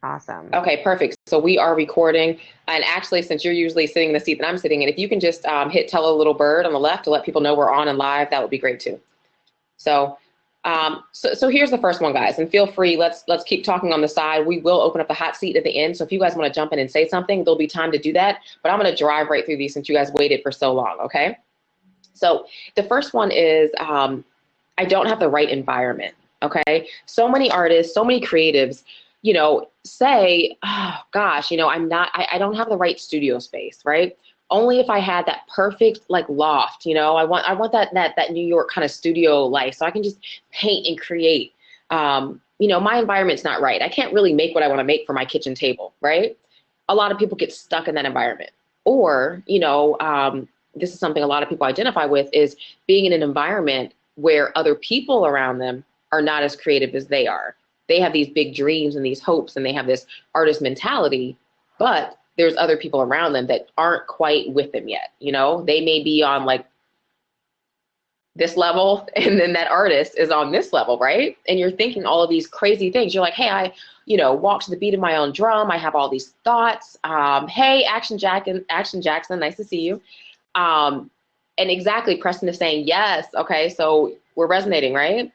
Awesome. Okay, perfect. So we are recording. And actually, since you're usually sitting in the seat that I'm sitting in, if you can just hit tell a little bird on the left to let people know we're on and live, that would be great too. So, so here's the first one, guys, and feel free. Let's keep talking on the side. We will open up the hot seat at the end. So if you guys want to jump in and say something, there'll be time to do that. But I'm going to drive right through these since you guys waited for so long. Okay. So the first one is I don't have the right environment. Okay. So many artists, so many creatives, say, oh gosh, I don't have the right studio space, right? Only if I had that perfect like loft, I want that New York kind of studio life so I can just paint and create. My environment's not right. I can't really make what I want to make for my kitchen table, right? A lot of people get stuck in that environment. Or, this is something a lot of people identify with, is being in an environment where other people around them are not as creative as they are. They have these big dreams and these hopes and they have this artist mentality, but there's other people around them that aren't quite with them yet. They may be on like this level and then that artist is on this level, right? And you're thinking all of these crazy things. You're like, hey, I walk to the beat of my own drum. I have all these thoughts. Hey, Action Jackson, nice to see you. And exactly, Preston is saying yes. Okay, so we're resonating, right?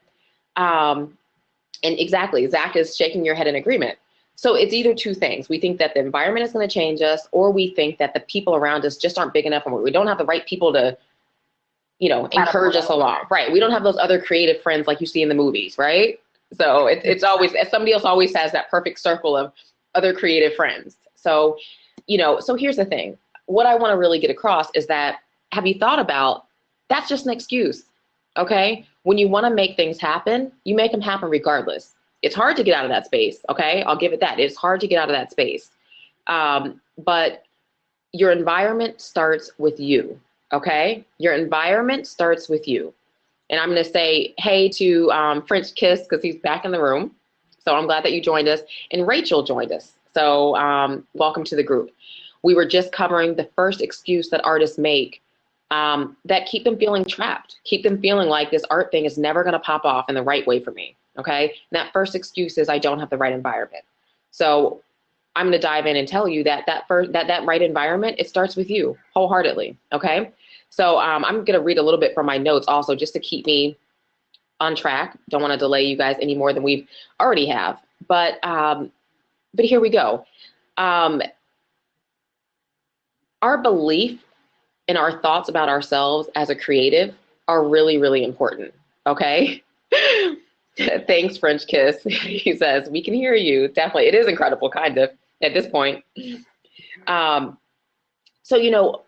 And exactly, Zach is shaking your head in agreement. So it's either two things. We think that the environment is going to change us, or we think that the people around us just aren't big enough and we don't have the right people to, encourage us along. Right. We don't have those other creative friends like you see in the movies, right? So it's always, somebody else always has that perfect circle of other creative friends. So, so here's the thing. What I want to really get across is that, have you thought about, that's just an excuse, okay? When you want to make things happen, you make them happen regardless. It's hard to get out of that space, okay? I'll give it that. It's hard to get out of that space. But your environment starts with you, okay? Your environment starts with you. And I'm going to say hey to French Kiss because he's back in the room. So I'm glad that you joined us. And Rachel joined us. So welcome to the group. We were just covering the first excuse that artists make that keep them feeling trapped, keep them feeling like this art thing is never going to pop off in the right way for me. Okay. And that first excuse is I don't have the right environment. So I'm going to dive in and tell you that that right environment, it starts with you wholeheartedly. Okay. So I'm going to read a little bit from my notes also just to keep me on track. Don't want to delay you guys any more than we've already have. But here we go. Our belief and our thoughts about ourselves as a creative are really, really important. Okay. Thanks, French Kiss. He says, we can hear you. Definitely. It is incredible, kind of, at this point. So,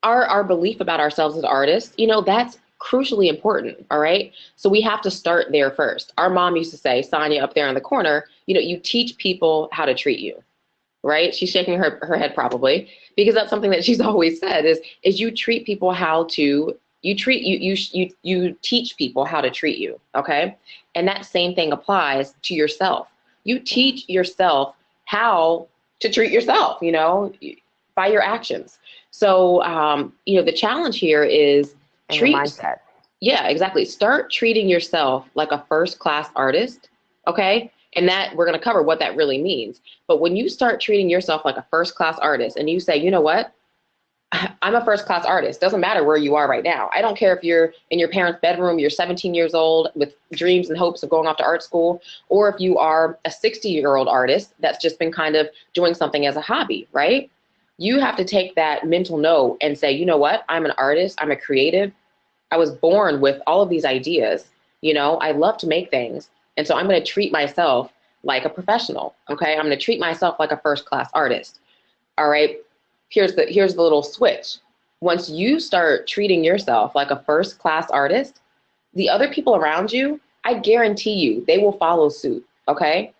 our belief about ourselves as artists, that's crucially important. All right. So we have to start there first. Our mom used to say, Sonia up there in the corner, you teach people how to treat you. Right? She's shaking her head probably because that's something that she's always said is you treat people how to, you teach people how to treat you. Okay. And that same thing applies to yourself. You teach yourself how to treat yourself, by your actions. So, the challenge here is mindset. Yeah, exactly. Start treating yourself like a first-class artist. Okay. And that we're going to cover what that really means. But when you start treating yourself like a first-class artist and you say, you know what, I'm a first-class artist. Doesn't matter where you are right now. I don't care if you're in your parents' bedroom, you're 17 years old with dreams and hopes of going off to art school, or if you are a 60-year-old artist that's just been kind of doing something as a hobby, right? You have to take that mental note and say, you know what, I'm an artist, I'm a creative. I was born with all of these ideas. I love to make things. And so I'm going to treat myself like a professional. Okay. I'm going to treat myself like a first-class artist. All right. Here's the little switch. Once you start treating yourself like a first-class artist, the other people around you, I guarantee you, they will follow suit. Okay.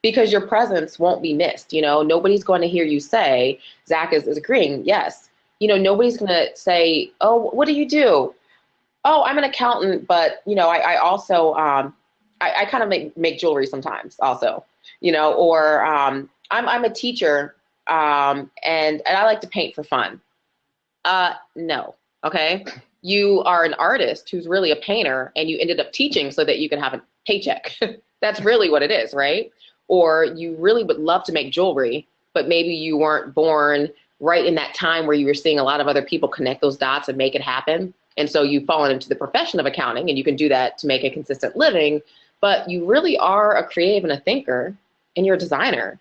Because your presence won't be missed. Nobody's going to hear you say, Zach is agreeing. Yes. Nobody's going to say, oh, what do you do? Oh, I'm an accountant, but I also I kind of make jewelry sometimes also, or I'm a teacher and I like to paint for fun. No, okay. You are an artist who's really a painter and you ended up teaching so that you can have a paycheck. That's really what it is, right? or you really would love to make jewelry, but maybe you weren't born right in that time where you were seeing a lot of other people connect those dots and make it happen. And so you've fallen into the profession of accounting, and you can do that to make a consistent living, but you really are a creative and a thinker, and you're a designer.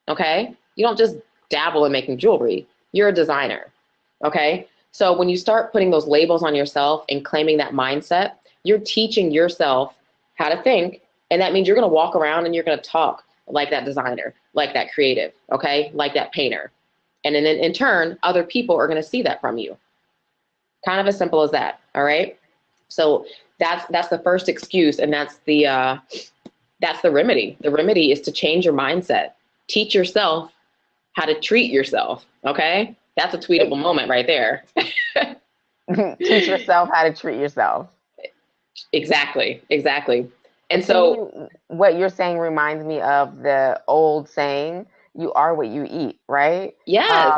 Okay. You don't just dabble in making jewelry. You're a designer. Okay. So when you start putting those labels on yourself and claiming that mindset, you're teaching yourself how to think. And that means you're going to walk around and you're going to talk like that designer, like that creative, okay, like that painter. And then in turn, other people are going to see that from you. Kind of as simple as that. All right. So that's the first excuse, and that's the remedy. The remedy is to change your mindset. Teach yourself how to treat yourself. Okay. That's a tweetable moment right there. Teach yourself how to treat yourself. Exactly. And To so, me, what you're saying reminds me of the old saying, you are what you eat, right? yes,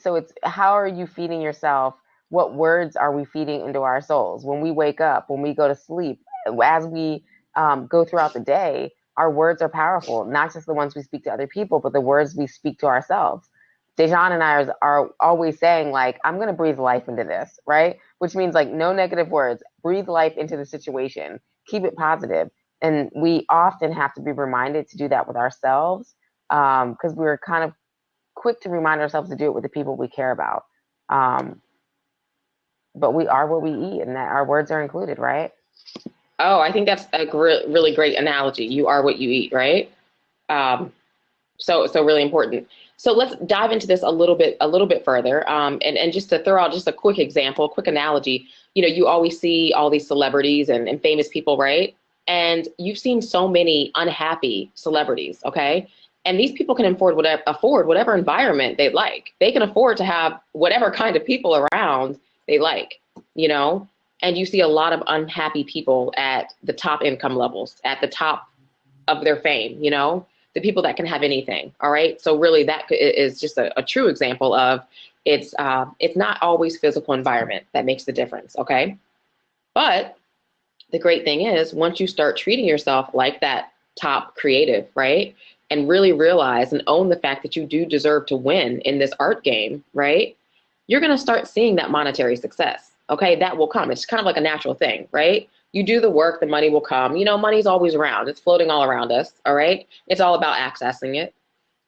So it's how are you feeding yourself? What words are we feeding into our souls? When we wake up, when we go to sleep, as we go throughout the day, our words are powerful, not just the ones we speak to other people, but the words we speak to ourselves. Dejan and I are always saying, like, I'm going to breathe life into this, right? Which means, like, no negative words, breathe life into the situation, keep it positive. And we often have to be reminded to do that with ourselves, because we're kind of quick to remind ourselves to do it with the people we care about. Um, but we are what we eat, and that our words are included, right? oh, I think that's a really great analogy. You are what you eat, right? Um, so really important. So let's dive into this a little bit further. And just to throw out just a quick example, quick analogy. You always see all these celebrities and famous people, right? And you've seen so many unhappy celebrities, okay? And these people can afford whatever environment they like. They can afford to have whatever kind of people around they like, you know? And you see a lot of unhappy people at the top income levels, at the top of their fame, the people that can have anything. All right. So really that is just a true example of it's not always physical environment that makes the difference. Okay. But the great thing is once you start treating yourself like that top creative, right? And really realize and own the fact that you do deserve to win in this art game, right? You're going to start seeing that monetary success. Okay. That will come. It's kind of like a natural thing, right? You do the work, the money will come. Money's always around. It's floating all around us. All right. It's all about accessing it.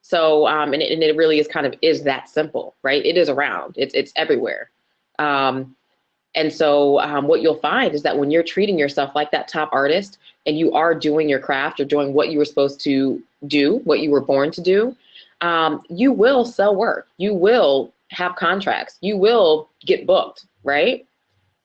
So, and it really is that simple, right? It is around. It's everywhere. Um, and so, what you'll find is that when you're treating yourself like that top artist, and you are doing your craft or doing what you were supposed to do, what you were born to do, you will sell work. You will have contracts. You will get booked, right?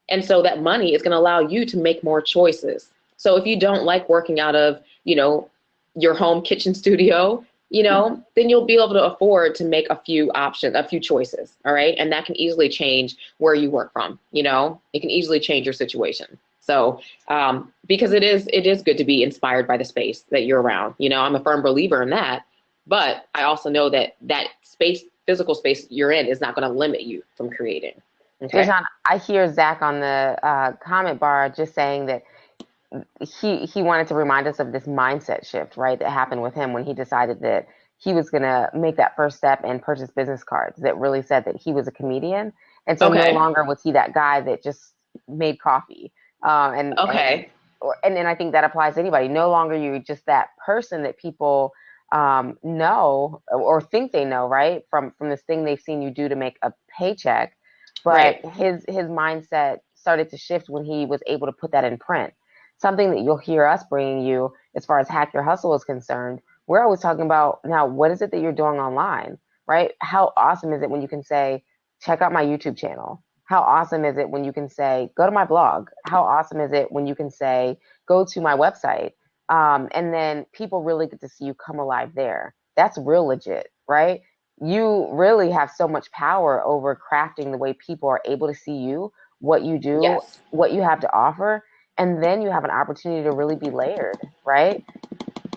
And so that money is going to allow you to make more choices. So if you don't like working out of, your home kitchen studio, then you'll be able to afford to make a few choices. All right. And that can easily change where you work from, it can easily change your situation. So, because it is good to be inspired by the space that you're around. I'm a firm believer in that, but I also know that physical space you're in is not going to limit you from creating. Okay. Dejan, I hear Zach on the comment bar just saying that he wanted to remind us of this mindset shift, right? That happened with him when he decided that he was going to make that first step and purchase business cards that really said that he was a comedian. And so no Okay. longer was he that guy that just made coffee. Okay. And then I think that applies to anybody. No longer you just that person that people know or think they know, right? From this thing they've seen you do to make a paycheck. But Right. his mindset started to shift when he was able to put that in print. Something that you'll hear us bringing you as far as Hack Your Hustle is concerned. We're always talking about now, what is it that you're doing online, right? How awesome is it when you can say, check out my YouTube channel? How awesome is it when you can say, go to my blog? How awesome is it when you can say, go to my website? And then people really get to see you come alive there. That's real legit, right? You really have so much power over crafting the way people are able to see you, what you do, Yes. what you have to offer, and then you have an opportunity to really be layered, right?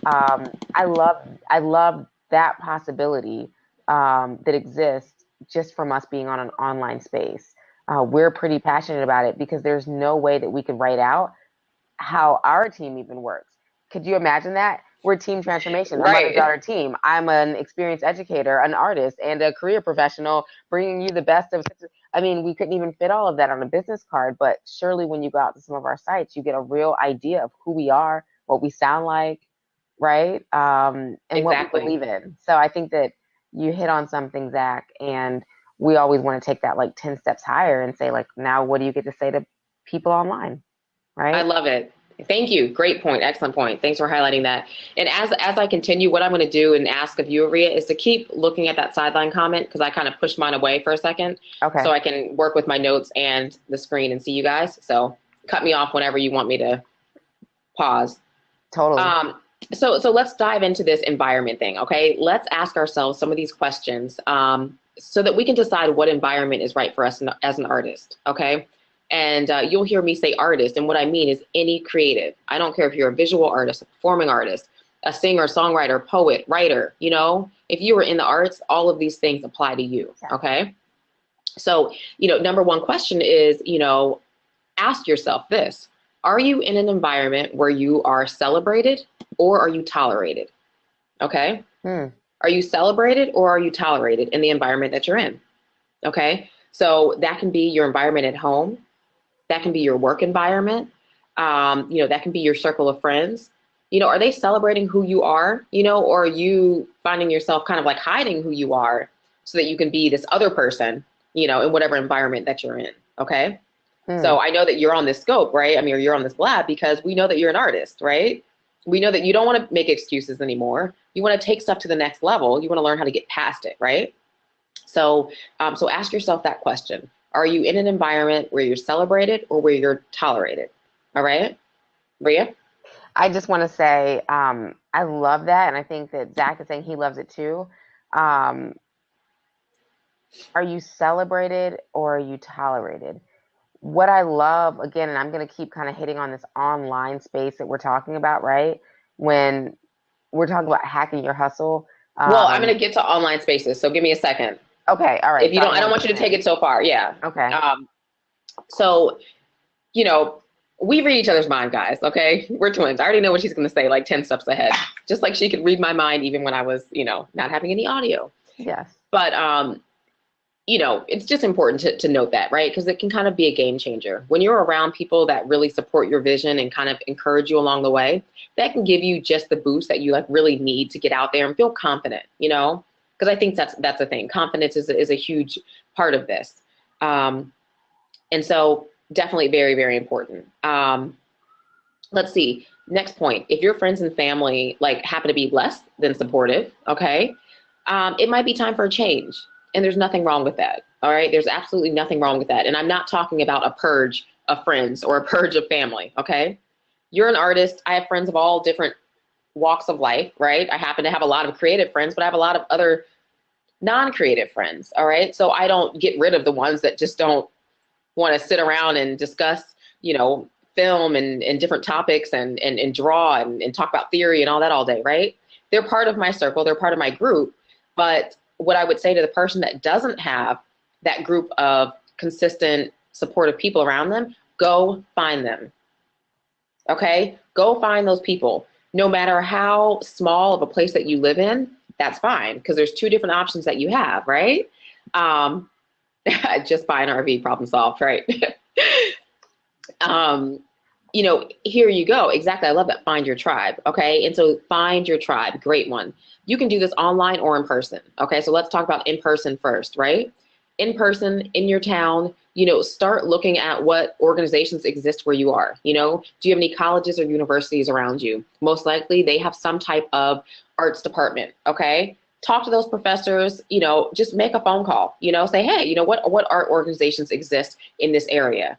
I love that possibility that exists just from us being on an online space. We're pretty passionate about it because there's no way that we could write out how our team even works. Could you imagine that? We're team transformation, a Right. mother-daughter team. I'm an experienced educator, an artist, and a career professional, bringing you the best of. I mean, we couldn't even fit all of that on a business card, but surely when you go out to some of our sites, you get a real idea of who we are, what we sound like, right? And what we Exactly. believe in. So I think that you hit on something, Zach, and we always want to take that like 10 steps higher and say, like, now what do you get to say to people online, I right? love it. Thank you. Great point. Excellent point. Thanks for highlighting that. And as I continue, what I'm going to do and ask of you, Ria, is to keep looking at that sideline comment because I kind of pushed mine away for a second Okay, so I can work with my notes and the screen and see you guys. So cut me off whenever you want me to pause. totally. Um, so let's dive into this environment thing, okay? Let's ask ourselves some of these questions so that we can decide what environment is right for us as an artist, okay? And you'll hear me say artist, and what I mean is any creative. I don't care if you're a visual artist, a performing artist, a singer, songwriter, poet, writer, you know? If you were in the arts, all of these things apply to you, Yeah. okay? So, number one question is, ask yourself this. Are you in an environment where you are celebrated or are you tolerated? Okay. Hmm. Are you celebrated or are you tolerated in the environment that you're in? Okay. So that can be your environment at home. That can be your work environment. That can be your circle of friends. Are they celebrating who you are, or are you finding yourself kind of like hiding who you are so that you can be this other person, in whatever environment that you're in? Okay. Hmm. So I know that you're on this scope, right? I mean, you're on this Blab because we know that you're an artist, right? We know that you don't want to make excuses anymore. You want to take stuff to the next level. You want to learn how to get past it, right? So ask yourself that question. Are you in an environment where you're celebrated or where you're tolerated? All right, Ria? I just want to say, I love that. And I think that Zach is saying he loves it too. Um, are you celebrated or are you tolerated? What I love, again, and I'm going to keep kind of hitting on this online space that we're talking about, right? When we're talking about hacking your hustle. Well, I'm going to get to online spaces, so give me a second. Okay, all right. If you don't, Sorry, I don't want you to take it so far. Yeah. Okay. So, you know, we read each other's mind, guys. Okay, we're twins. I already know what she's going to say, like 10 steps ahead. Just like she could read my mind even when I was, not having any audio. Yes. But it's just important to note that, right? Because it can kind of be a game changer. When you're around people that really support your vision and kind of encourage you along the way, that can give you just the boost that you like really need to get out there and feel confident, because I think that's the thing. Confidence is a huge part of this. And so definitely very, very important. Let's see. Next point. If your friends and family like happen to be less than supportive, okay, it might be time for a change. And there's nothing wrong with that. All right. There's absolutely nothing wrong with that. And I'm not talking about a purge of friends or a purge of family. Okay. You're an artist. I have friends of all different walks of life, right? I happen to have a lot of creative friends, but I have a lot of other non-creative friends. All right. So I don't get rid of the ones that just don't want to sit around and discuss, film and different topics and draw and talk about theory and all that all day, right? They're part of my circle. They're part of my group. But what I would say to the person that doesn't have that group of consistent, supportive people around them, go find them. Okay? Go find those people. No matter how small of a place that you live in, that's fine because there's two different options that you have, right? Just buy an RV, problem solved, right? Here you go. Exactly. I love that. Find your tribe. Okay. And so find your tribe. Great one. You can do this online or in person. Okay. So let's talk about in person first, right? In person, in your town, start looking at what organizations exist where you are. Do you have any colleges or universities around you? Most likely they have some type of arts department. Okay. Talk to those professors, just make a phone call, say, hey, what art organizations exist in this area?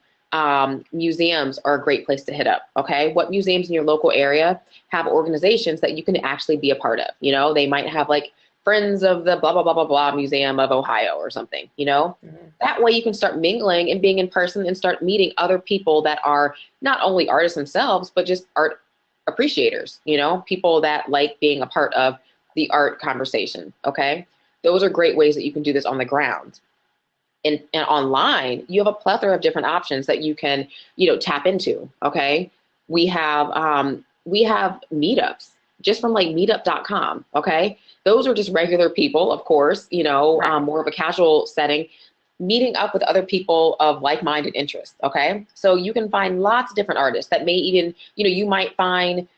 Museums are a great place to hit up. Okay. What museums in your local area have organizations that you can actually be a part of? They might have like Friends of the blah, blah, blah, blah, blah Museum of Ohio or something, Mm-hmm. That way you can start mingling and being in person and start meeting other people that are not only artists themselves, but just art appreciators, people that like being a part of the art conversation. Okay. Those are great ways that you can do this on the ground. And online, you have a plethora of different options that you can, tap into. Okay. We have meetups. just from like meetup.com. Okay. Those are just regular people, of course, Right. more of a casual setting, meeting up with other people of like-minded interests. Okay. So you can find lots of different artists that may even, you might find,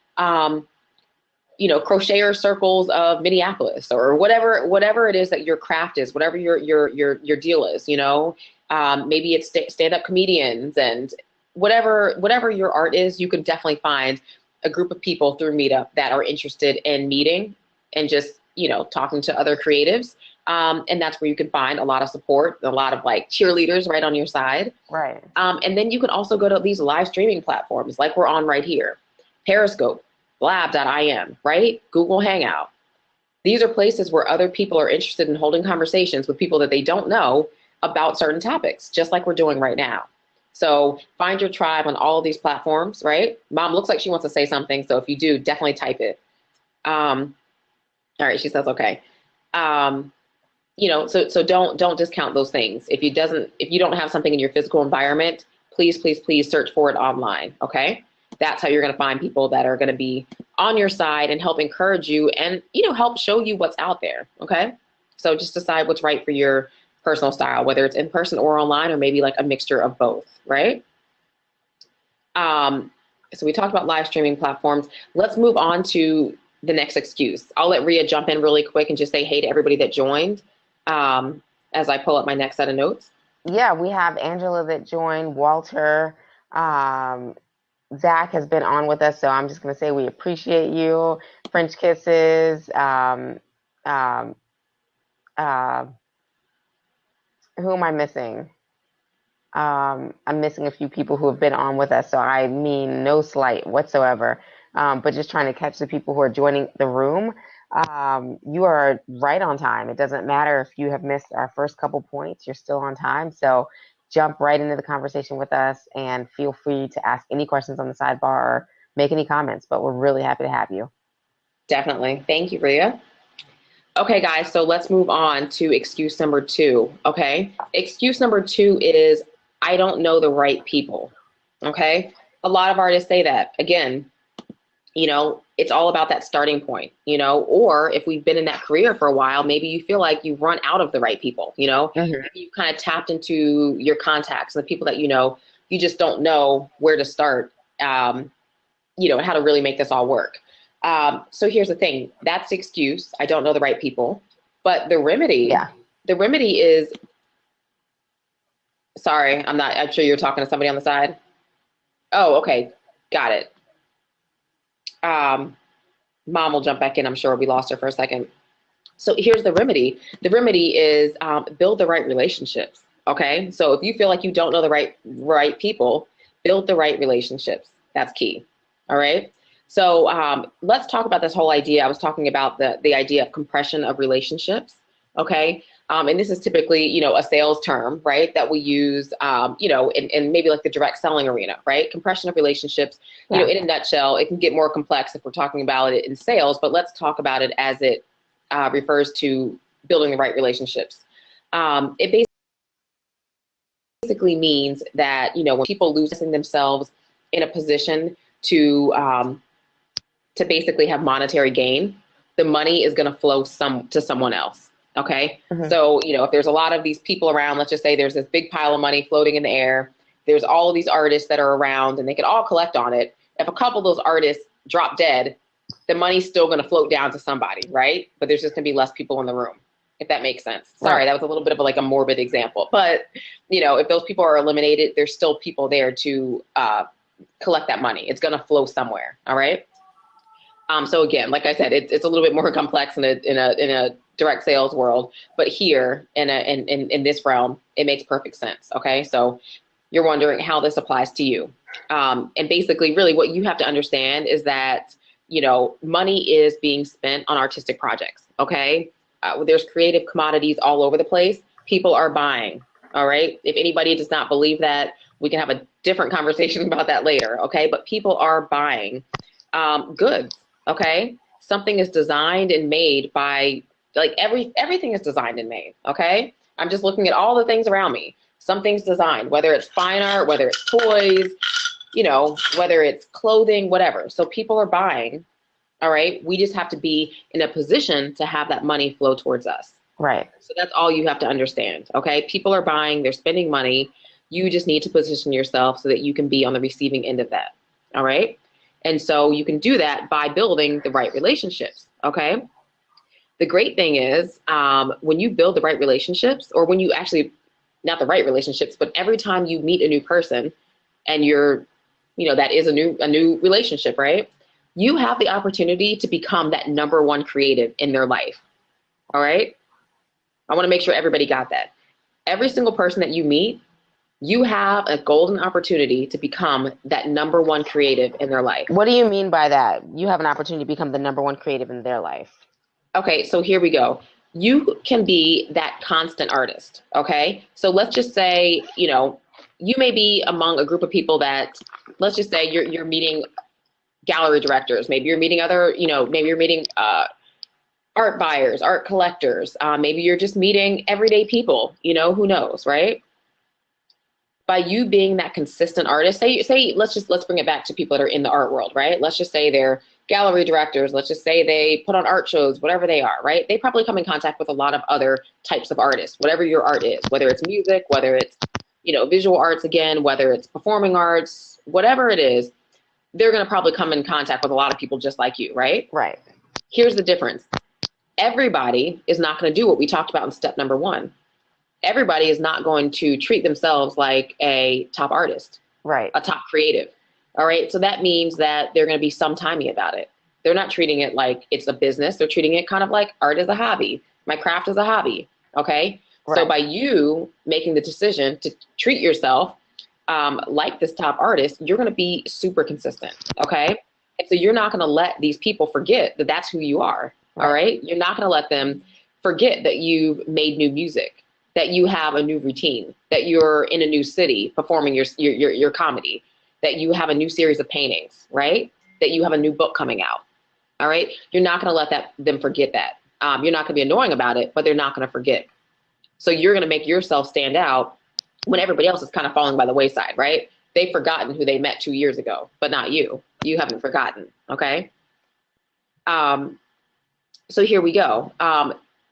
crocheter circles of Minneapolis or whatever it is that your craft is, whatever your deal is, maybe it's stand-up comedians and whatever your art is, you can definitely find a group of people through Meetup that are interested in meeting and just, talking to other creatives. And that's where you can find a lot of support, a lot of like cheerleaders right on your side. Right. And then you can also go to these live streaming platforms like we're on right here, Periscope, Blab.im, right? Google Hangout. These are places where other people are interested in holding conversations with people that they don't know about certain topics, just like we're doing right now. So find your tribe on all of these platforms, right? Mom looks like she wants to say something. So if you do, definitely type it. All right, she says, okay. So don't discount those things. If you don't have something in your physical environment, please search for it online. Okay. That's how you're going to find people that are going to be on your side and help encourage you and, help show you what's out there. Okay. So just decide what's right for your personal style, whether it's in person or online, or maybe like a mixture of both. Right. So we talked about live streaming platforms. Let's move on to the next excuse. I'll let Rhea jump in really quick and just say hey to everybody that joined as I pull up my next set of notes. Yeah, we have Angela that joined, Walter, Zach has been on with us, so I'm just going to say we appreciate you. French kisses. Um, who am I missing? I'm missing a few people who have been on with us, so I mean no slight whatsoever, but just trying to catch the people who are joining the room. You are right on time. It doesn't matter if you have missed our first couple points, you're still on time. So jump right into the conversation with us and feel free to ask any questions on the sidebar or make any comments, but we're really happy to have you. Definitely. Thank you, Rhea. Okay, guys, so let's move on to excuse number 2, okay? Excuse number 2 is, I don't know the right people, okay? A lot of artists say that. Again, it's all about that starting point, or if we've been in that career for a while, maybe you feel like you've run out of the right people, Mm-hmm. maybe you kind of tapped into your contacts and the people that, you just don't know where to start, and how to really make this all work. So here's the thing, that's the excuse. I don't know the right people, but the remedy is, sorry, I'm sure you're talking to somebody on the side. Oh, okay. Got it. Mom will jump back in. I'm sure we lost her for a second. So here's the remedy. The remedy is build the right relationships. Okay. So if you feel like you don't know the right people, build the right relationships. That's key. All right. So let's talk about this whole idea. I was talking about the idea of compression of relationships. Okay. And this is typically, a sales term, right, that we use, in maybe like the direct selling arena, right? Compression of relationships, in a nutshell, it can get more complex if we're talking about it in sales, but let's talk about it as it refers to building the right relationships. It basically means that, when people lose themselves in a position to basically have monetary gain, the money is going to flow to someone else. Okay. Mm-hmm. So, if there's a lot of these people around, let's just say there's this big pile of money floating in the air. There's all of these artists that are around and they can all collect on it. If a couple of those artists drop dead, the money's still going to float down to somebody, right? But there's just going to be less people in the room, if that makes sense. Sorry, that was a little bit of a morbid example. But, if those people are eliminated, there's still people there to collect that money. It's going to flow somewhere. All right. So again, like I said, it's a little bit more complex in a direct sales world, but here in this realm, it makes perfect sense. Okay, so you're wondering how this applies to you, and basically, really, what you have to understand is that money is being spent on artistic projects. Okay, there's creative commodities all over the place. People are buying. All right, if anybody does not believe that, we can have a different conversation about that later. Okay, but people are buying goods. Okay, something is designed and made by everything is designed and made. Okay, I'm just looking at all the things around me. Something's designed, whether it's fine art, whether it's toys, whether it's clothing, whatever. So people are buying All right. We just have to be in a position to have that money flow towards us. Right. So that's all you have to understand. Okay. People are buying, they're spending money. You just need to position yourself so that you can be on the receiving end of that. All right. And so you can do that by building the right relationships. Okay. The great thing is when you build the right relationships, or when you actually, not the right relationships, but every time you meet a new person and you're, that is a new relationship, right? You have the opportunity to become that number one creative in their life. All right. I want to make sure everybody got that. Every single person that you meet, you have a golden opportunity to become that number one creative in their life. What do you mean by that? You have an opportunity to become the number one creative in their life. Okay, so here we go. You can be that constant artist. Okay. So let's just say, you may be among a group of people that, let's just say you're meeting gallery directors. Maybe you're meeting maybe you're meeting art buyers, art collectors. Maybe you're just meeting everyday people, who knows, right? By you being that consistent artist, let's bring it back to people that are in the art world, right? Let's just say they're gallery directors. Let's just say they put on art shows, whatever they are, right? They probably come in contact with a lot of other types of artists, whatever your art is, whether it's music, whether it's, visual arts again, whether it's performing arts, whatever it is, they're going to probably come in contact with a lot of people just like you, right? Right. Here's the difference. Everybody is not going to do what we talked about in step number 1. Everybody is not going to treat themselves like a top artist, right, a top creative. All right. So that means that they're going to be sometimey about it. They're not treating it like it's a business. They're treating it kind of like art is a hobby. My craft is a hobby. Okay. Right. So by you making the decision to treat yourself like this top artist, you're going to be super consistent. Okay. And so you're not going to let these people forget that that's who you are. Right. All right. You're not going to let them forget that you've made new music, that you have a new routine, that you're in a new city performing your comedy, that you have a new series of paintings, right? That you have a new book coming out. All right. You're not going to let them forget that. You're not going to be annoying about it, but they're not going to forget. So you're going to make yourself stand out when everybody else is kind of falling by the wayside, right? They've forgotten who they met 2 years ago, but not you. You haven't forgotten. Okay. So here we go.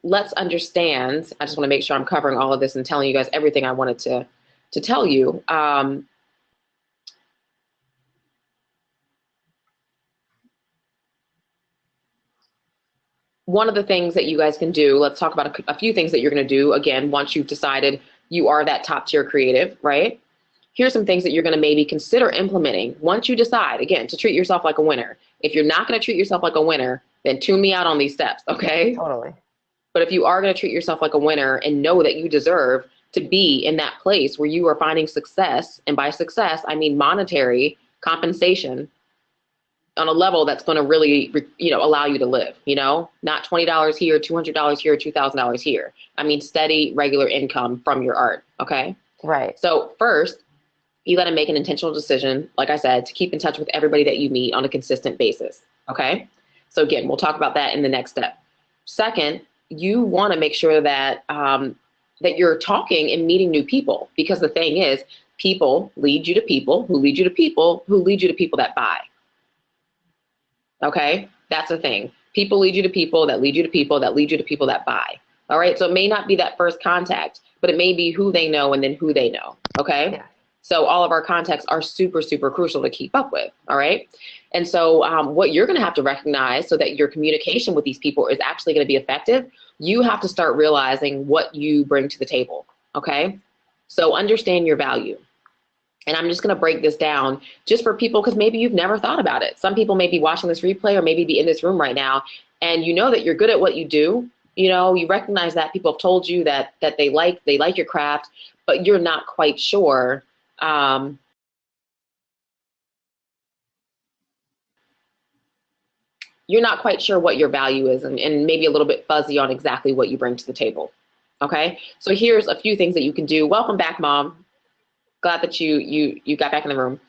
Let's understand. I just want to make sure I'm covering all of this and telling you guys everything I wanted to tell you. One of the things that you guys can do, let's talk about a few things that you're going to do. Again, once you've decided you are that top tier creative, right? Here's some things that you're going to maybe consider implementing once you decide, again, to treat yourself like a winner. If you're not going to treat yourself like a winner, then tune me out on these steps, okay? Totally. But if you are going to treat yourself like a winner and know that you deserve to be in that place where you are finding success, and by success, I mean monetary compensation on a level that's going to really, allow you to live, not $20 here, $200 here, $2,000 here. I mean, steady, regular income from your art. Okay. Right. So first, you got to make an intentional decision, like I said, to keep in touch with everybody that you meet on a consistent basis. Okay. So again, we'll talk about that in the next step. Second, you want to make sure that, that you're talking and meeting new people, because the thing is, people lead you to people who lead you to people who lead you to people that buy. Okay, that's the thing. People lead you to people that lead you to people that lead you to people that buy. All right, so it may not be that first contact, but it may be who they know and then who they know. Okay, yeah. So all of our contacts are super, super crucial to keep up with. All right, and so what you're going to have to recognize so that your communication with these people is actually going to be effective, you have to start realizing what you bring to the table. Okay, so understand your value. And I'm just going to break this down just for people, because maybe you've never thought about it. Some people may be watching this replay or maybe be in this room right now, and you know that you're good at what you do. You recognize that people have told you that they like your craft, but you're not quite sure. You're not quite sure what your value is, and maybe a little bit fuzzy on exactly what you bring to the table. Okay, so here's a few things that you can do. Welcome back, Mom. Glad that you got back in the room.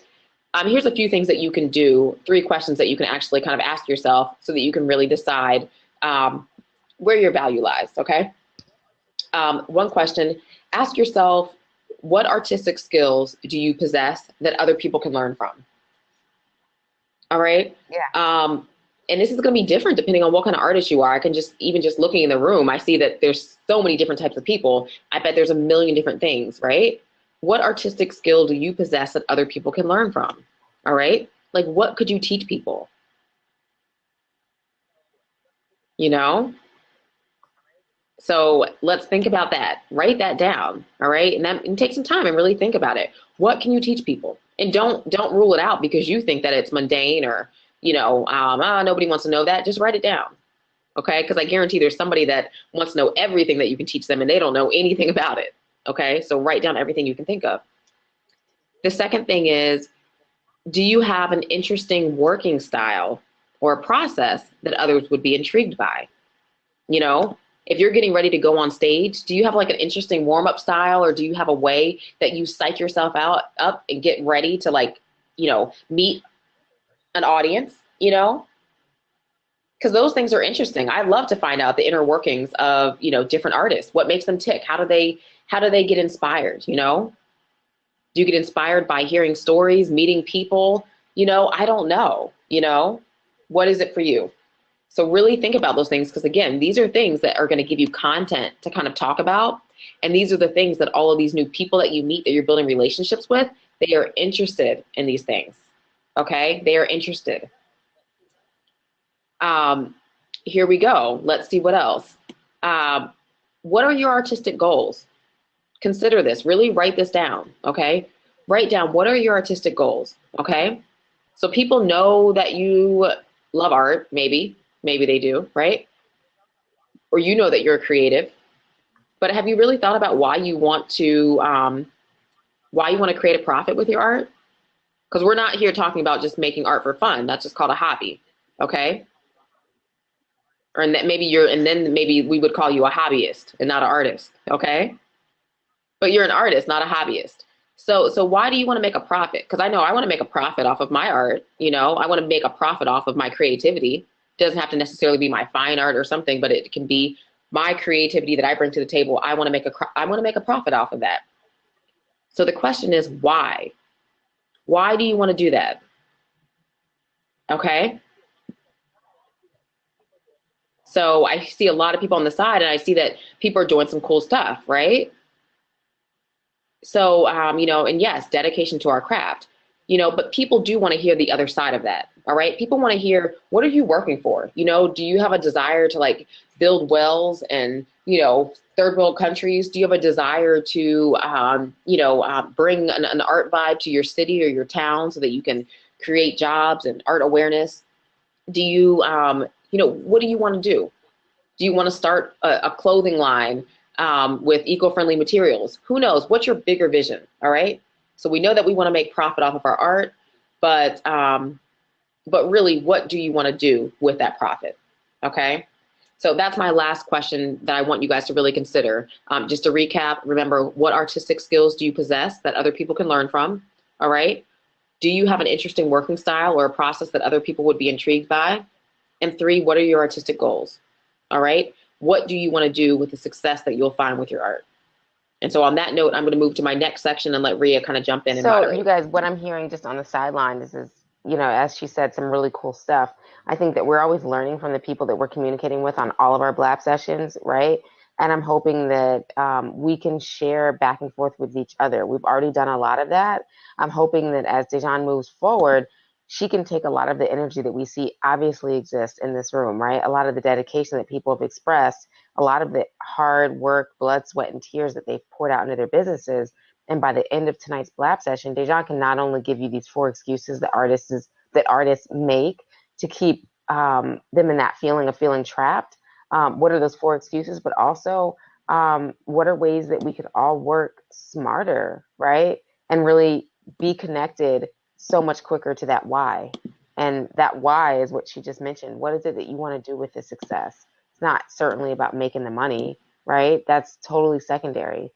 Here's a few things that you can do, 3 questions that you can actually kind of ask yourself so that you can really decide where your value lies, okay? One question, ask yourself, what artistic skills do you possess that other people can learn from? All right? Yeah. and this is going to be different depending on what kind of artist you are. I can just, even just looking in the room, I see that there's so many different types of people. I bet there's a million different things, right? What artistic skill do you possess that other people can learn from? All right. Like, what could you teach people? You know? So let's think about that. Write that down. All right. And take some time and really think about it. What can you teach people? And don't rule it out because you think that it's mundane or, nobody wants to know that. Just write it down. Okay. Because I guarantee there's somebody that wants to know everything that you can teach them and they don't know anything about it. Okay. So write down everything you can think of. The second thing is, do you have an interesting working style or a process that others would be intrigued by? You know, if you're getting ready to go on stage, do you have like an interesting warm-up style, or do you have a way that you psych yourself up and get ready to meet an audience, Because those things are interesting. I love to find out the inner workings of, different artists. What makes them tick? How do they get inspired, Do you get inspired by hearing stories, meeting people? I don't know, What is it for you? So really think about those things, because again, these are things that are going to give you content to kind of talk about. And these are the things that all of these new people that you meet, that you're building relationships with, they are interested in these things. Okay? They are interested. Here we go. Let's see what else. What are your artistic goals? Consider this. Really write this down. Okay? Write down, what are your artistic goals? Okay? So people know that you love art, maybe they do, right? Or that you're creative, but have you really thought about why you want to create a profit with your art? Because we're not here talking about just making art for fun. That's just called a hobby, okay? And then maybe we would call you a hobbyist and not an artist, okay? But you're an artist, not a hobbyist. So why do you want to make a profit? Because I know I want to make a profit off of my art. I want to make a profit off of my creativity. Doesn't have to necessarily be my fine art or something, but it can be my creativity that I bring to the table. I want to make a profit off of that. So the question is, why? Why do you want to do that? Okay. So I see a lot of people on the side, and I see that people are doing some cool stuff, right? So, and yes, dedication to our craft. But people do want to hear the other side of that. All right. People want to hear, what are you working for? Do you have a desire to build wells and, third world countries? Do you have a desire to, bring an art vibe to your city or your town so that you can create jobs and art awareness? Do you, what do you want to do? Do you want to start a clothing line with eco-friendly materials? Who knows? What's your bigger vision? All right. So we know that we want to make profit off of our art, but really, what do you want to do with that profit? Okay. So that's my last question that I want you guys to really consider. Just to recap, remember, what artistic skills do you possess that other people can learn from? All right. Do you have an interesting working style or a process that other people would be intrigued by? And 3, what are your artistic goals? All right. What do you want to do with the success that you'll find with your art? And so on that note, I'm going to move to my next section and let Rhea kind of jump in and moderate. So you guys, what I'm hearing just on the sideline is, as she said, some really cool stuff. I think that we're always learning from the people that we're communicating with on all of our Blab sessions, right? And I'm hoping that we can share back and forth with each other. We've already done a lot of that. I'm hoping that as Dejan moves forward, she can take a lot of the energy that we see obviously exists in this room, right? A lot of the dedication that people have expressed, a lot of the hard work, blood, sweat, and tears that they've poured out into their businesses. And by the end of tonight's Blab session, Dejan can not only give you these 4 excuses that artists make to keep them in that feeling of feeling trapped. What are those 4 excuses? But also, what are ways that we could all work smarter, right? And really be connected so much quicker to that why. And that why is what she just mentioned. What is it that you want to do with the success? It's not certainly about making the money, right? That's totally secondary.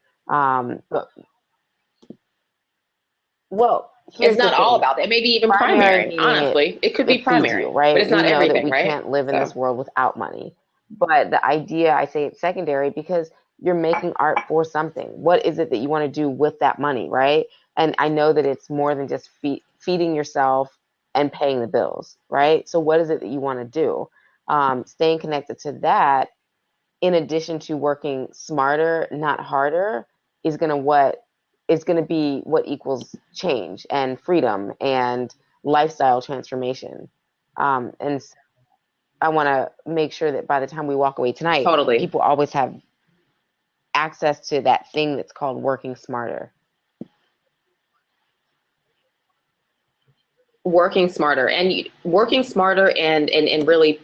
Well, it's not all about that. It may be even primary, honestly. It could be primary, right? But it's not everything, that we can't live in this world without money. But the idea, I say it's secondary because you're making art for something. What is it that you want to do with that money, right? And I know that it's more than just feeding yourself and paying the bills, right? So what is it that you want to do? Staying connected to that, in addition to working smarter, not harder, is gonna be what equals change and freedom and lifestyle transformation. And I want to make sure that by the time we walk away tonight, Totally. people always have access to that thing that's called working smarter. Working smarter and really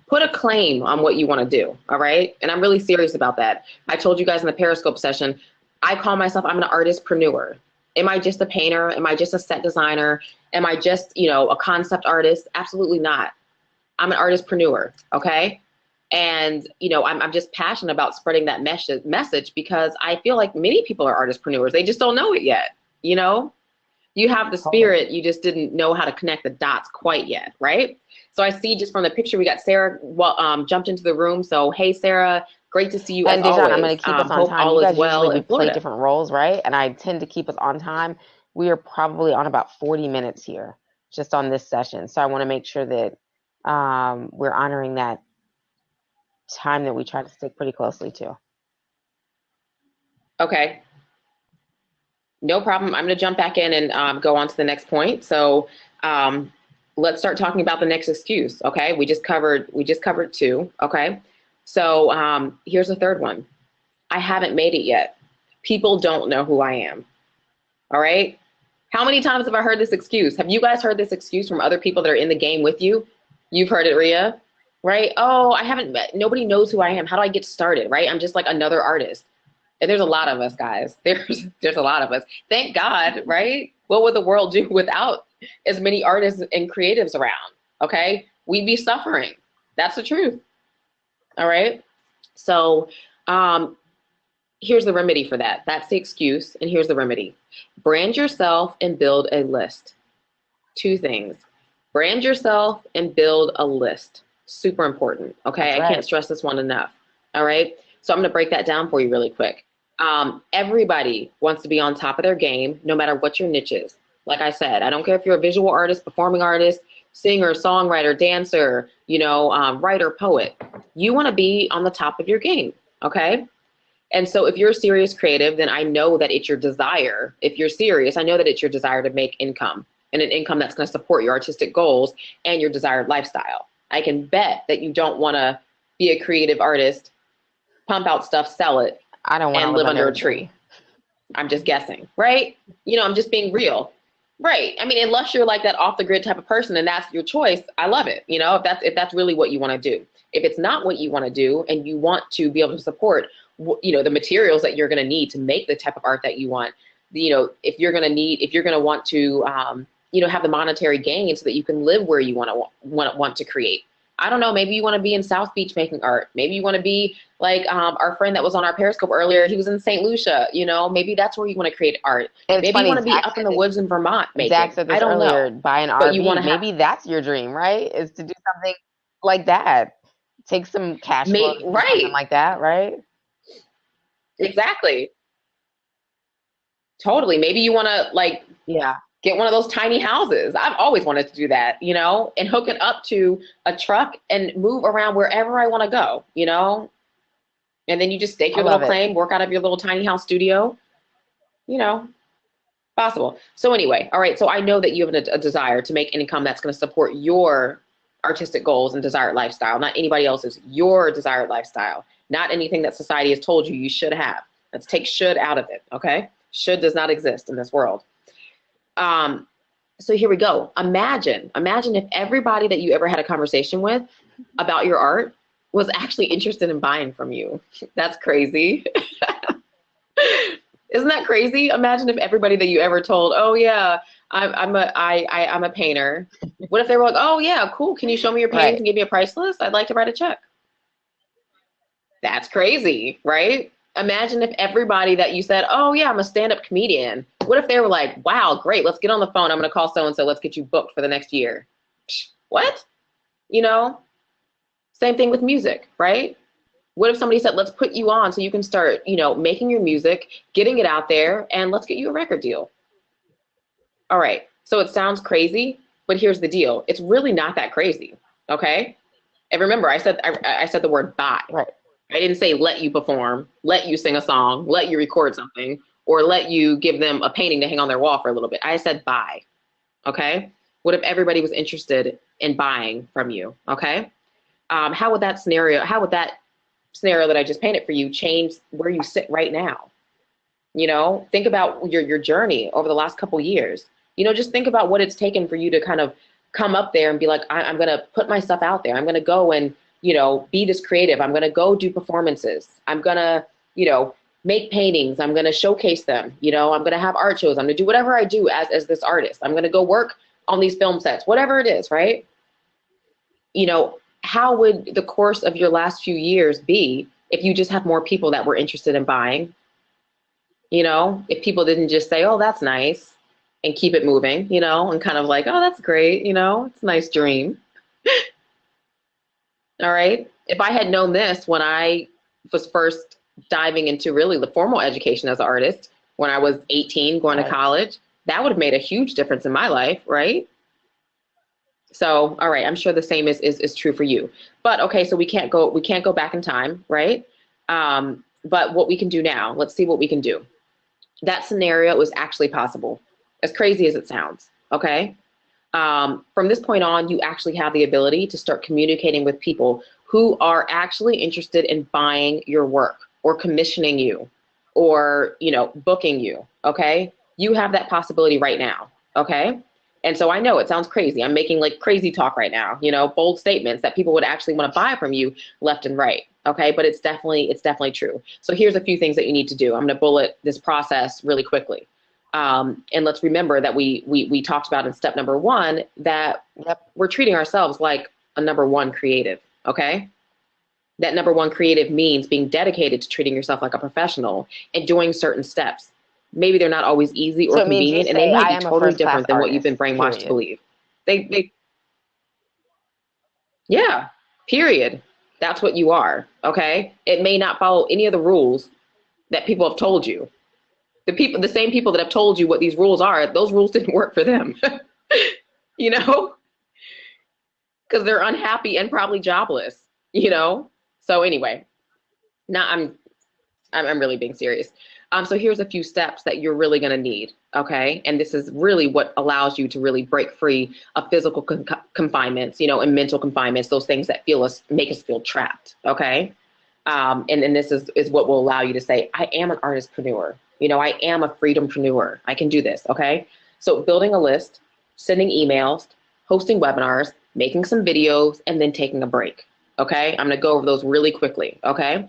put a claim on what you want to do. All right. And I'm really serious about that. I told you guys in the Periscope session, I call myself, I'm an artistpreneur. Am I just a painter? Am I just a set designer? Am I just, a concept artist? Absolutely not. I'm an artistpreneur. Okay. And, I'm just passionate about spreading that message because I feel like many people are artistpreneurs. They just don't know it yet. You have the spirit, you just didn't know how to connect the dots quite yet, right? So I see just from the picture, we got Sarah jumped into the room. So, hey, Sarah, great to see you and as Dejan, always. I'm going to keep us on time. You guys usually we play different roles, right? And I tend to keep us on time. We are probably on about 40 minutes here, just on this session. So I want to make sure that we're honoring that time that we try to stick pretty closely to. Okay. No problem. I'm going to jump back in and go on to the next point. So let's start talking about the next excuse. Okay. We just covered 2. Okay. So here's the third one. I haven't made it yet. People don't know who I am. All right. How many times have I heard this excuse? Have you guys heard this excuse from other people that are in the game with you? You've heard it, Rhea, right? Oh, nobody knows who I am. How do I get started? Right. I'm just like another artist. And there's a lot of us, guys. There's a lot of us. Thank God, right? What would the world do without as many artists and creatives around? Okay. We'd be suffering. That's the truth. All right. So here's the remedy for that. That's the excuse. And here's the remedy. Brand yourself and build a list. 2 things. Brand yourself and build a list. Super important. Okay. Right. I can't stress this one enough. All right. So I'm going to break that down for you really quick. Everybody wants to be on top of their game, no matter what your niche is. Like I said, I don't care if you're a visual artist, performing artist, singer, songwriter, dancer, writer, poet. You want to be on the top of your game. Okay. And so if you're a serious creative, then I know that it's your desire. If you're serious, I know that it's your desire to make income, and an income that's going to support your artistic goals and your desired lifestyle. I can bet that you don't want to be a creative artist, pump out stuff, sell it, I don't want to live under a tree. I'm just guessing, right? I'm just being real. Right. I mean, unless you're like that off the grid type of person and that's your choice, I love it. If that's really what you want to do. If it's not what you want to do and you want to be able to support, the materials that you're going to need to make the type of art that you want, if you're going to want to, have the monetary gain so that you can live where you want to create. I don't know, maybe you want to be in South Beach making art. Maybe you want to be like our friend that was on our Periscope earlier. He was in St. Lucia, maybe that's where you want to create art. And maybe funny, you want to be up in the woods in Vermont making. Zach said this I don't earlier, know. buy an RV. Maybe that's your dream, right? Is to do something like that. Take some cash flow, right? Something like that, right? Exactly. Totally. Maybe you want to get one of those tiny houses. I've always wanted to do that, and hook it up to a truck and move around wherever I want to go, and then you just stake your little claim, work out of your little tiny house studio, possible. So anyway, all right. So I know that you have a desire to make income that's going to support your artistic goals and desired lifestyle, not anybody else's, your desired lifestyle, not anything that society has told you should have. Let's take should out of it. Okay. Should does not exist in this world. So here we go. Imagine if everybody that you ever had a conversation with about your art was actually interested in buying from you. That's crazy. Isn't that crazy? Imagine if everybody that you ever told, oh yeah, I'm a painter. What if they were like, oh yeah, cool. Can you show me your paintings and give me a price list? I'd like to write a check. That's crazy, right? Imagine if everybody that you said, oh yeah, I'm a stand-up comedian. What if they were like, wow, great, let's get on the phone. I'm going to call so-and-so. Let's get you booked for the next year. What? Same thing with music, right? What if somebody said, let's put you on so you can start, making your music, getting it out there, and let's get you a record deal. All right. So it sounds crazy, But here's the deal. It's really not that crazy. Okay. And remember, I said the word buy. Right. I didn't say let you perform, let you sing a song, let you record something, or let you give them a painting to hang on their wall for a little bit. I said buy. Okay. What if everybody was interested in buying from you? Okay. How would that scenario that I just painted for you change where you sit right now? You know, think about your journey over the last couple years. You know, just think about what it's taken for you to kind of come up there and be like, I'm going to put my stuff out there. I'm going to go and, you know, be this creative. I'm going to go do performances. I'm going to, you know, make paintings. I'm going to showcase them. You know, I'm going to have art shows. I'm going to do whatever I do as this artist. I'm going to go work on these film sets, whatever it is, right? You know, how would the course of your last few years be if you just have more people that were interested in buying? You know, if people didn't just say, oh, that's nice, and keep it moving, you know, and kind of like, oh, that's great, you know, it's a nice dream. All right. If I had known this when I was first diving into really the formal education as an artist, when I was 18, going to college, that would have made a huge difference in my life, right? So, all right, I'm sure the same is true for you. But okay, so we can't go back in time, right? But what we can do now, let's see what we can do. That scenario is actually possible, as crazy as it sounds, okay? From this point on, you actually have the ability to start communicating with people who are actually interested in buying your work or commissioning you or, you know, booking you, okay? You have that possibility right now, okay? And so I know it sounds crazy. I'm making like crazy talk right now, you know, bold statements that people would actually want to buy from you left and right, okay? But it's definitely true. So here's a few things that you need to do. I'm going to bullet this process really quickly. And let's remember that we talked about in step number 1 that we're treating ourselves like a number 1 creative, okay? That number 1 creative means being dedicated to treating yourself like a professional and doing certain steps. Maybe they're not always easy or convenient, and they might be totally different than what you've been brainwashed to believe. Yeah, period. That's what you are, okay? It may not follow any of the rules that people have told you. The same people that have told you what these rules are, those rules didn't work for them, you know, because they're unhappy and probably jobless, you know? So anyway, now I'm really being serious. So here's a few steps that you're really going to need, okay? And this is really what allows you to really break free of physical confinements, you know, and mental confinements, those things that make us feel trapped, okay? And this is what will allow you to say, I am an artistpreneur. You know, I am a freedompreneur. I can do this, okay? So building a list, sending emails, hosting webinars, making some videos, and then taking a break, okay? I'm going to go over those really quickly, okay?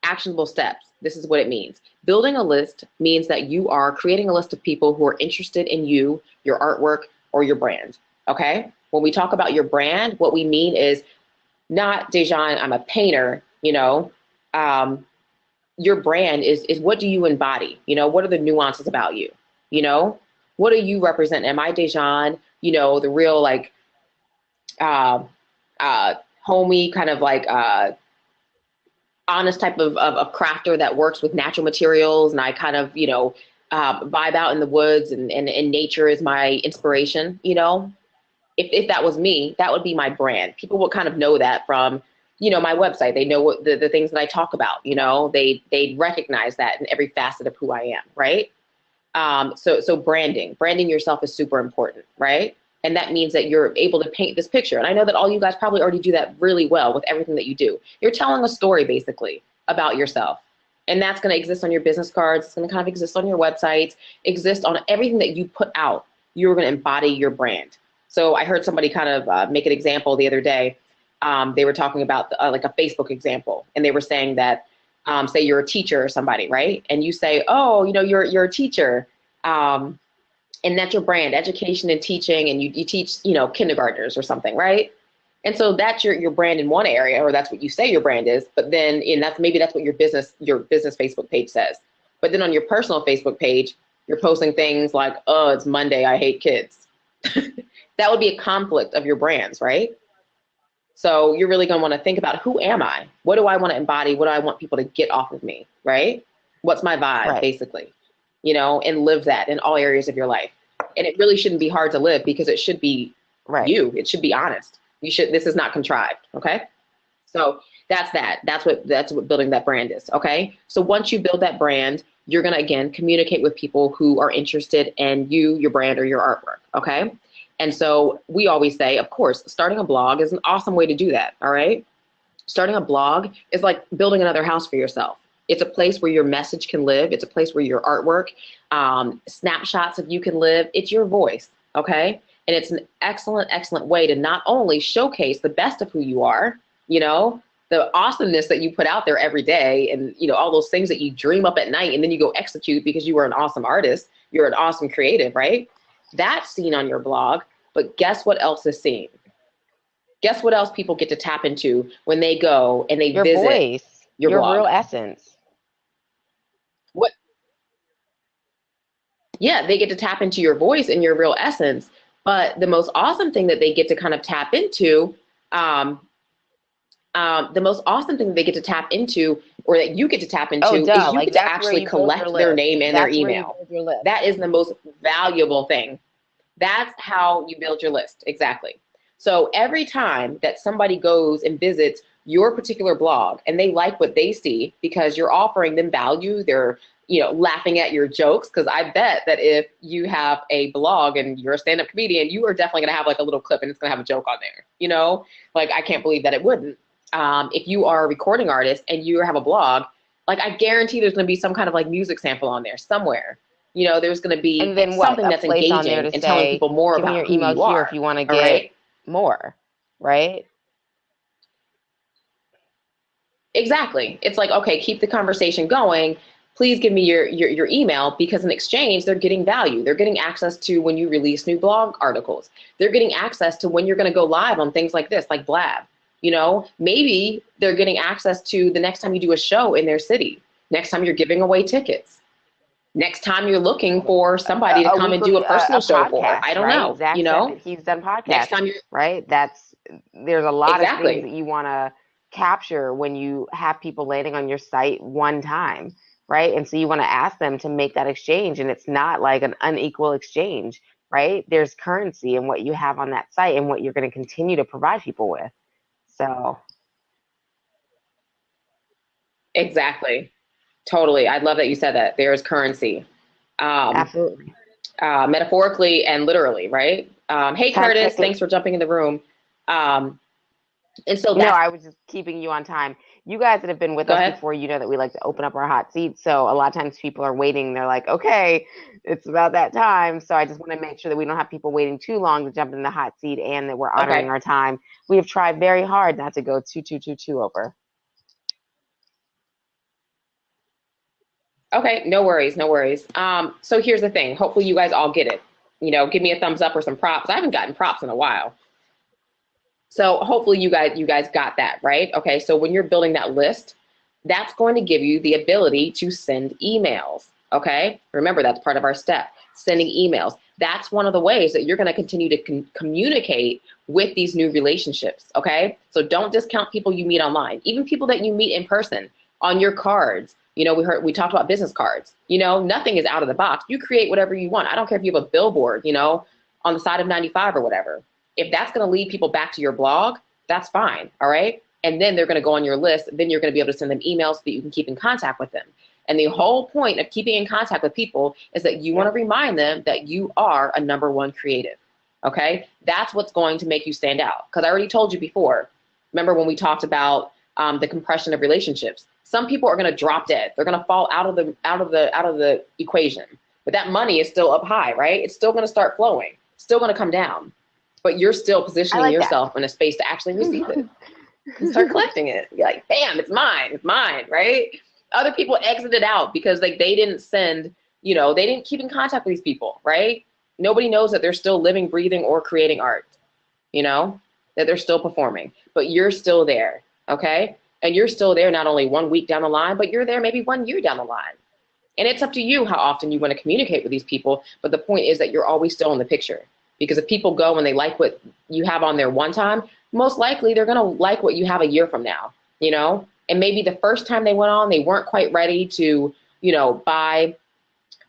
Actionable steps. This is what it means. Building a list means that you are creating a list of people who are interested in you, your artwork, or your brand, okay? When we talk about your brand, what we mean is not, Dejan, I'm a painter, you know, your brand is what do you embody? You know, what are the nuances about you? You know, what do you represent? Am I Dejan, you know, the real like homey kind of like honest type of crafter that works with natural materials, and I kind of, you know, vibe out in the woods and nature is my inspiration, you know? If that was me, that would be my brand. People would kind of know that from, you know, my website. They know what the things that I talk about, you know, they recognize that in every facet of who I am, right? So branding yourself is super important, right? And that means that you're able to paint this picture. And I know that all you guys probably already do that really well with everything that you do. You're telling a story basically about yourself. And that's going to exist on your business cards. It's going to kind of exist on your websites, exist on everything that you put out. You're going to embody your brand. So I heard somebody kind of make an example the other day. They were talking about like a Facebook example, and they were saying that, say you're a teacher or somebody, right? And you say, oh, you know, you're a teacher, and that's your brand, education and teaching, and you teach, you know, kindergartners or something, right? And so that's your brand in one area, or that's what you say your brand is. But then, and that's what your business Facebook page says. But then on your personal Facebook page, you're posting things like, oh, it's Monday, I hate kids. That would be a conflict of your brands, right? So you're really going to want to think about, who am I? What do I want to embody? What do I want people to get off of me, right? What's my vibe, basically, you know, and live that in all areas of your life. And it really shouldn't be hard to live because it should be Right. you. It should be honest. This is not contrived. Okay. So that's what building that brand is. Okay. So once you build that brand, you're going to, again, communicate with people who are interested in you, your brand, or your artwork. Okay. And so we always say, of course, starting a blog is an awesome way to do that. All right. Starting a blog is like building another house for yourself. It's a place where your message can live. It's a place where your artwork, snapshots of you can live. It's your voice. Okay. And it's an excellent, excellent way to not only showcase the best of who you are, you know, the awesomeness that you put out there every day, and, you know, all those things that you dream up at night and then you go execute because you are an awesome artist. You're an awesome creative, right? That's seen on your blog. But guess what else is seen? Guess what else people get to tap into when they go and they Your visit voice, your blog? real essence. What? Yeah, they get to tap into your voice and your real essence. But the most awesome thing that they get to kind of tap into, the most awesome thing that they get to tap into, or that you get to tap into, is you like, get to actually collect their name and their email. That is the most valuable thing. That's how you build your list. Exactly. So every time that somebody goes and visits your particular blog and they like what they see because you're offering them value, they're, you know, laughing at your jokes. Because I bet that if you have a blog and you're a stand-up comedian, you are definitely going to have like a little clip and it's going to have a joke on there. You know, like, I can't believe that it wouldn't. If you are a recording artist and you have a blog, like, I guarantee there's going to be some kind of like music sample on there somewhere. You know, there's going to be something that's engaging and telling people more about who you are. If you want to get more, right? Exactly. It's like, okay, keep the conversation going. Please give me your email, because in exchange, they're getting value. They're getting access to when you release new blog articles. They're getting access to when you're going to go live on things like this, like Blab. You know, maybe they're getting access to the next time you do a show in their city, next time you're giving away tickets, next time you're looking for somebody to come and do a personal show for. I don't know. Zach, you know, he's done podcasts. Next time you're right. There's a lot of things that you want to capture when you have people landing on your site one time, right? And so you want to ask them to make that exchange, and it's not like an unequal exchange, right? There's currency in what you have on that site and what you're going to continue to provide people with. So exactly. Totally. I love that you said that. There is currency. absolutely. Metaphorically and literally, right? Hey, Curtis, thanks for jumping in the room. And so no, I was just keeping you on time. You guys that have been with us before, you know that we like to open up our hot seats. So a lot of times people are waiting. They're like, okay, it's about that time. So I just want to make sure that we don't have people waiting too long to jump in the hot seat, and that we're honoring our time. We have tried very hard not to go too over. Okay, no worries, no worries. So here's the thing. Hopefully you guys all get it. You know, give me a thumbs up or some props. I haven't gotten props in a while. So hopefully you guys got that, right? Okay, so when you're building that list, that's going to give you the ability to send emails, okay? Remember, that's part of our step, sending emails. That's one of the ways that you're going to continue to communicate with these new relationships, okay? So don't discount people you meet online, even people that you meet in person, on your cards. You know, we talked about business cards. You know, nothing is out of the box. You create whatever you want. I don't care if you have a billboard, you know, on the side of 95 or whatever. If that's going to lead people back to your blog, that's fine, all right? And then they're going to go on your list. Then you're going to be able to send them emails so that you can keep in contact with them. And the whole point of keeping in contact with people is that you want to remind them that you are a #1 creative, okay? That's what's going to make you stand out. Because I already told you before, remember when we talked about the compression of relationships? Some people are going to drop dead. They're going to fall out of the equation. But that money is still up high, right? It's still going to start flowing. It's still going to come down. But you're still positioning yourself in a space to actually receive it. Start collecting it. You're like, bam, it's mine, right? Other people exited out because like they didn't send, you know, they didn't keep in contact with these people, right? Nobody knows that they're still living, breathing, or creating art, you know, that they're still performing. But you're still there, okay? And you're still there not only 1 week down the line, but you're there maybe 1 year down the line. And it's up to you how often you want to communicate with these people. But the point is that you're always still in the picture. Because if people go and they like what you have on there one time, most likely they're going to like what you have a year from now, you know? And maybe the first time they went on, they weren't quite ready to, you know, buy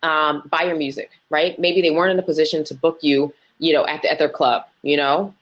buy your music, right? Maybe they weren't in a position to book you, you know, at their club, you know,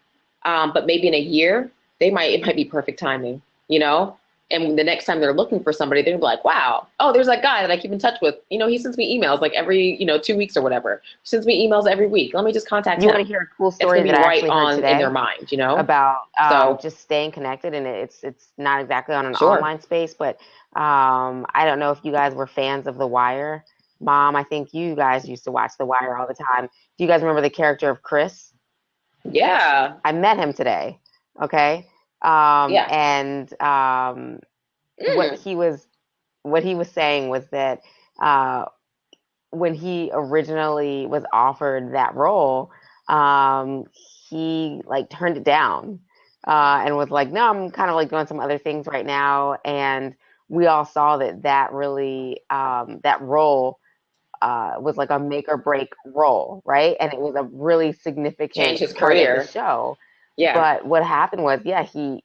but maybe in a year, it might be perfect timing, you know? And the next time they're looking for somebody, they're like, wow, oh, there's that guy that I keep in touch with. You know, he sends me emails like every, you know, 2 weeks or whatever. He sends me emails every week. Let me just contact You want to him. hear a cool It's story going to that be I right actually heard on in their today mind, you know? about So, just staying connected, and it's not exactly on an sure. online space, but I don't know if you guys were fans of The Wire. Mom, I think you guys used to watch The Wire all the time. Do you guys remember the character of Chris? Yeah. I met him today. Okay. Yeah. And what Mm. he was what he was saying was that uh, when he originally was offered that role, um, he like turned it down and was like, "No, I'm kind of like doing some other things right now." And we all saw that that really that role was like a make or break role, right? And it was a really Change significant his part of the career. show. Yeah. But what happened was, yeah, he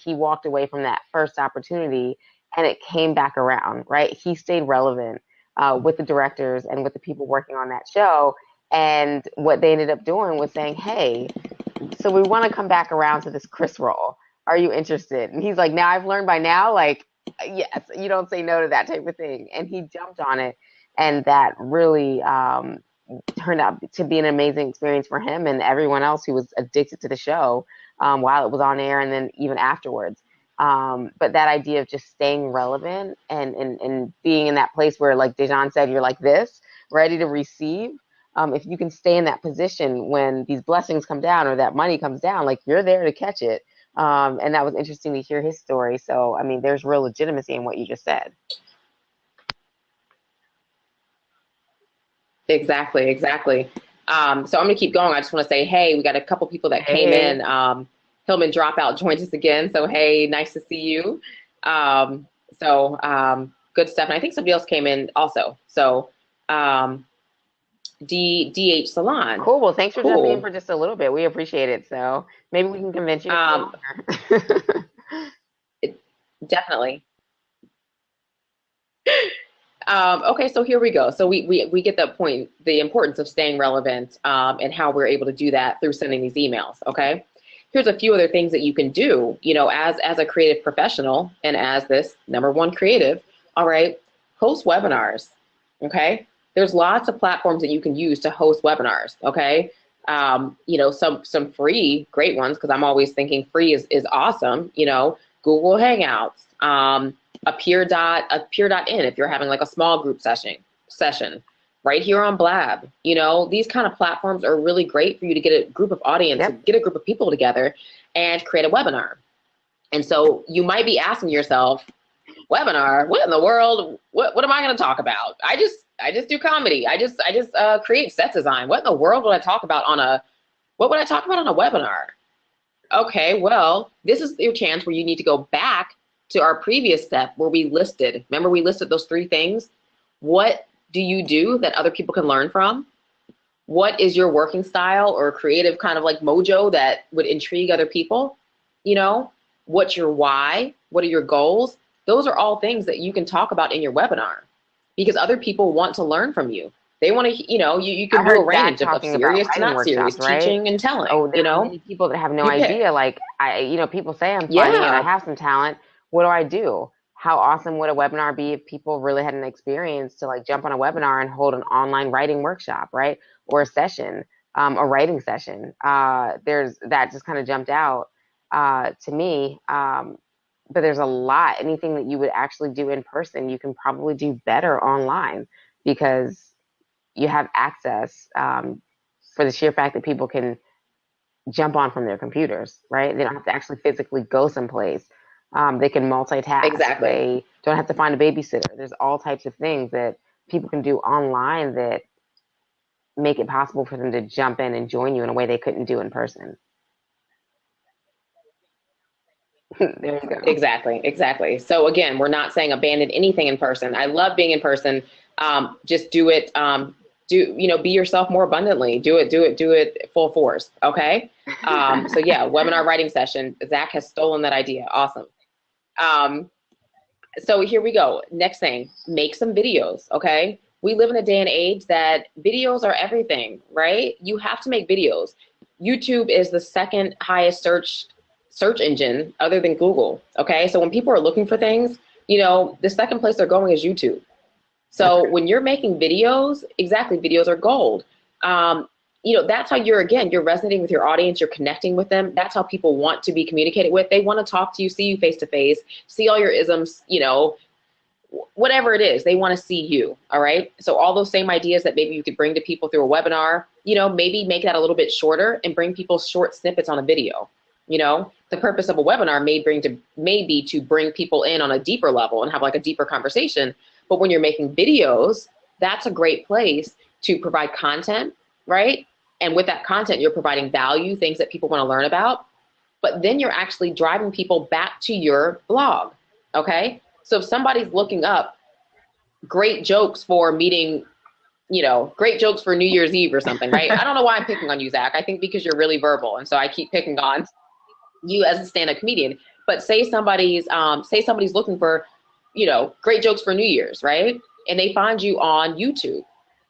walked away from that first opportunity, and it came back around, right? He stayed relevant with the directors and with the people working on that show. And what they ended up doing was saying, "Hey, so we want to come back around to this Chris role. Are you interested?" And he's like, "Now I've learned by now, like, yes, you don't say no to that type of thing." And he jumped on it, and that really turned out to be an amazing experience for him and everyone else who was addicted to the show while it was on air and then even afterwards. But that idea of just staying relevant and being in that place where, like Dejan said, you're like this, ready to receive. If you can stay in that position when these blessings come down or that money comes down, like you're there to catch it. And that was interesting to hear his story. So, I mean, there's real legitimacy in what you just said. Exactly. Exactly. So I'm going to keep going. I just want to say, hey, we got a couple people that came Hey, in. Hillman Dropout joined us again. So, hey, nice to see you. Um, Good stuff. And I think somebody else came in also. So, um, DH Salon. cool. Well, thanks for jumping in Cool. for just a little bit. We appreciate it. So maybe we can convince you to stay Um, longer. it, Definitely. Okay, so here we go. So we get the point, the importance of staying relevant and how we're able to do that through sending these emails. Okay, here's a few other things that you can do. You know, as a creative professional and as this number one creative. All right, host webinars. Okay, there's lots of platforms that you can use to host webinars. Okay, you know, some free great ones because I'm always thinking free is awesome. You know, Google Hangouts. A peer.in if you're having like a small group session right here on Blab. You know, these kind of platforms are really great for you to get a group of audience, Yep. get a group of people together and create a webinar. And so you might be asking yourself, webinar, what in the world? What am I going to talk about? I just do comedy. I just create set design. What in the world would I talk about what would I talk about on a webinar? Okay, well, this is your chance where you need to go back to our previous step where we listed, remember we listed those 3 things? What do you do that other people can learn from? What is your working style or creative kind of like mojo that would intrigue other people? You know, what's your why? What are your goals? Those are all things that you can talk about in your webinar because other people want to learn from you. They want to, you know, you I can do a heard Zach range of talking about serious to writing not serious, workshops, right? teaching and telling, Oh, there you are know, many people that have no you pick. idea. Like people say I'm funny and I Yeah, have some talent. What do I do? How awesome would a webinar be if people really had an experience to like jump on a webinar and hold an online writing workshop, right? Or a session, a writing session. There's that just kind of jumped out to me. But there's a lot. Anything that you would actually do in person, you can probably do better online because you have access for the sheer fact that people can jump on from their computers, right? They don't have to actually physically go someplace. They can multitask. exactly. They don't have to find a babysitter. There's all types of things that people can do online that make it possible for them to jump in and join you in a way they couldn't do in person. There you go. Exactly, exactly. So again, we're not saying abandon anything in person. I love being in person. Just do it. Be yourself more abundantly. Do it full force. Okay. So yeah, webinar writing session. Zach has stolen that idea. Awesome. Um, so here we go. Next thing, make some videos. Okay. we live in a day and age that videos are everything, right? You have to make videos. YouTube is the second highest search engine other than Google. Okay. So when people are looking for things, the second place they're going is YouTube. So when you're making videos, exactly, videos are gold. That's how you're resonating with your audience, you're connecting with them. That's how people want to be communicated with. They want to talk to you, see you face to face, see all your isms, whatever it is, they want to see you. All right. So all those same ideas that maybe you could bring to people through a webinar, maybe make that a little bit shorter and bring people short snippets on a video. The purpose of a webinar may be to bring people in on a deeper level and have like a deeper conversation. But when you're making videos, that's a great place to provide content, right? And with that content, you're providing value, things that people want to learn about. But then you're actually driving people back to your blog, okay? So if somebody's looking up great jokes for meeting, great jokes for New Year's Eve or something, right? I don't know why I'm picking on you, Zach. I think because you're really verbal, and so I keep picking on you as a stand-up comedian. But say somebody's looking for, great jokes for New Year's, right? And they find you on YouTube.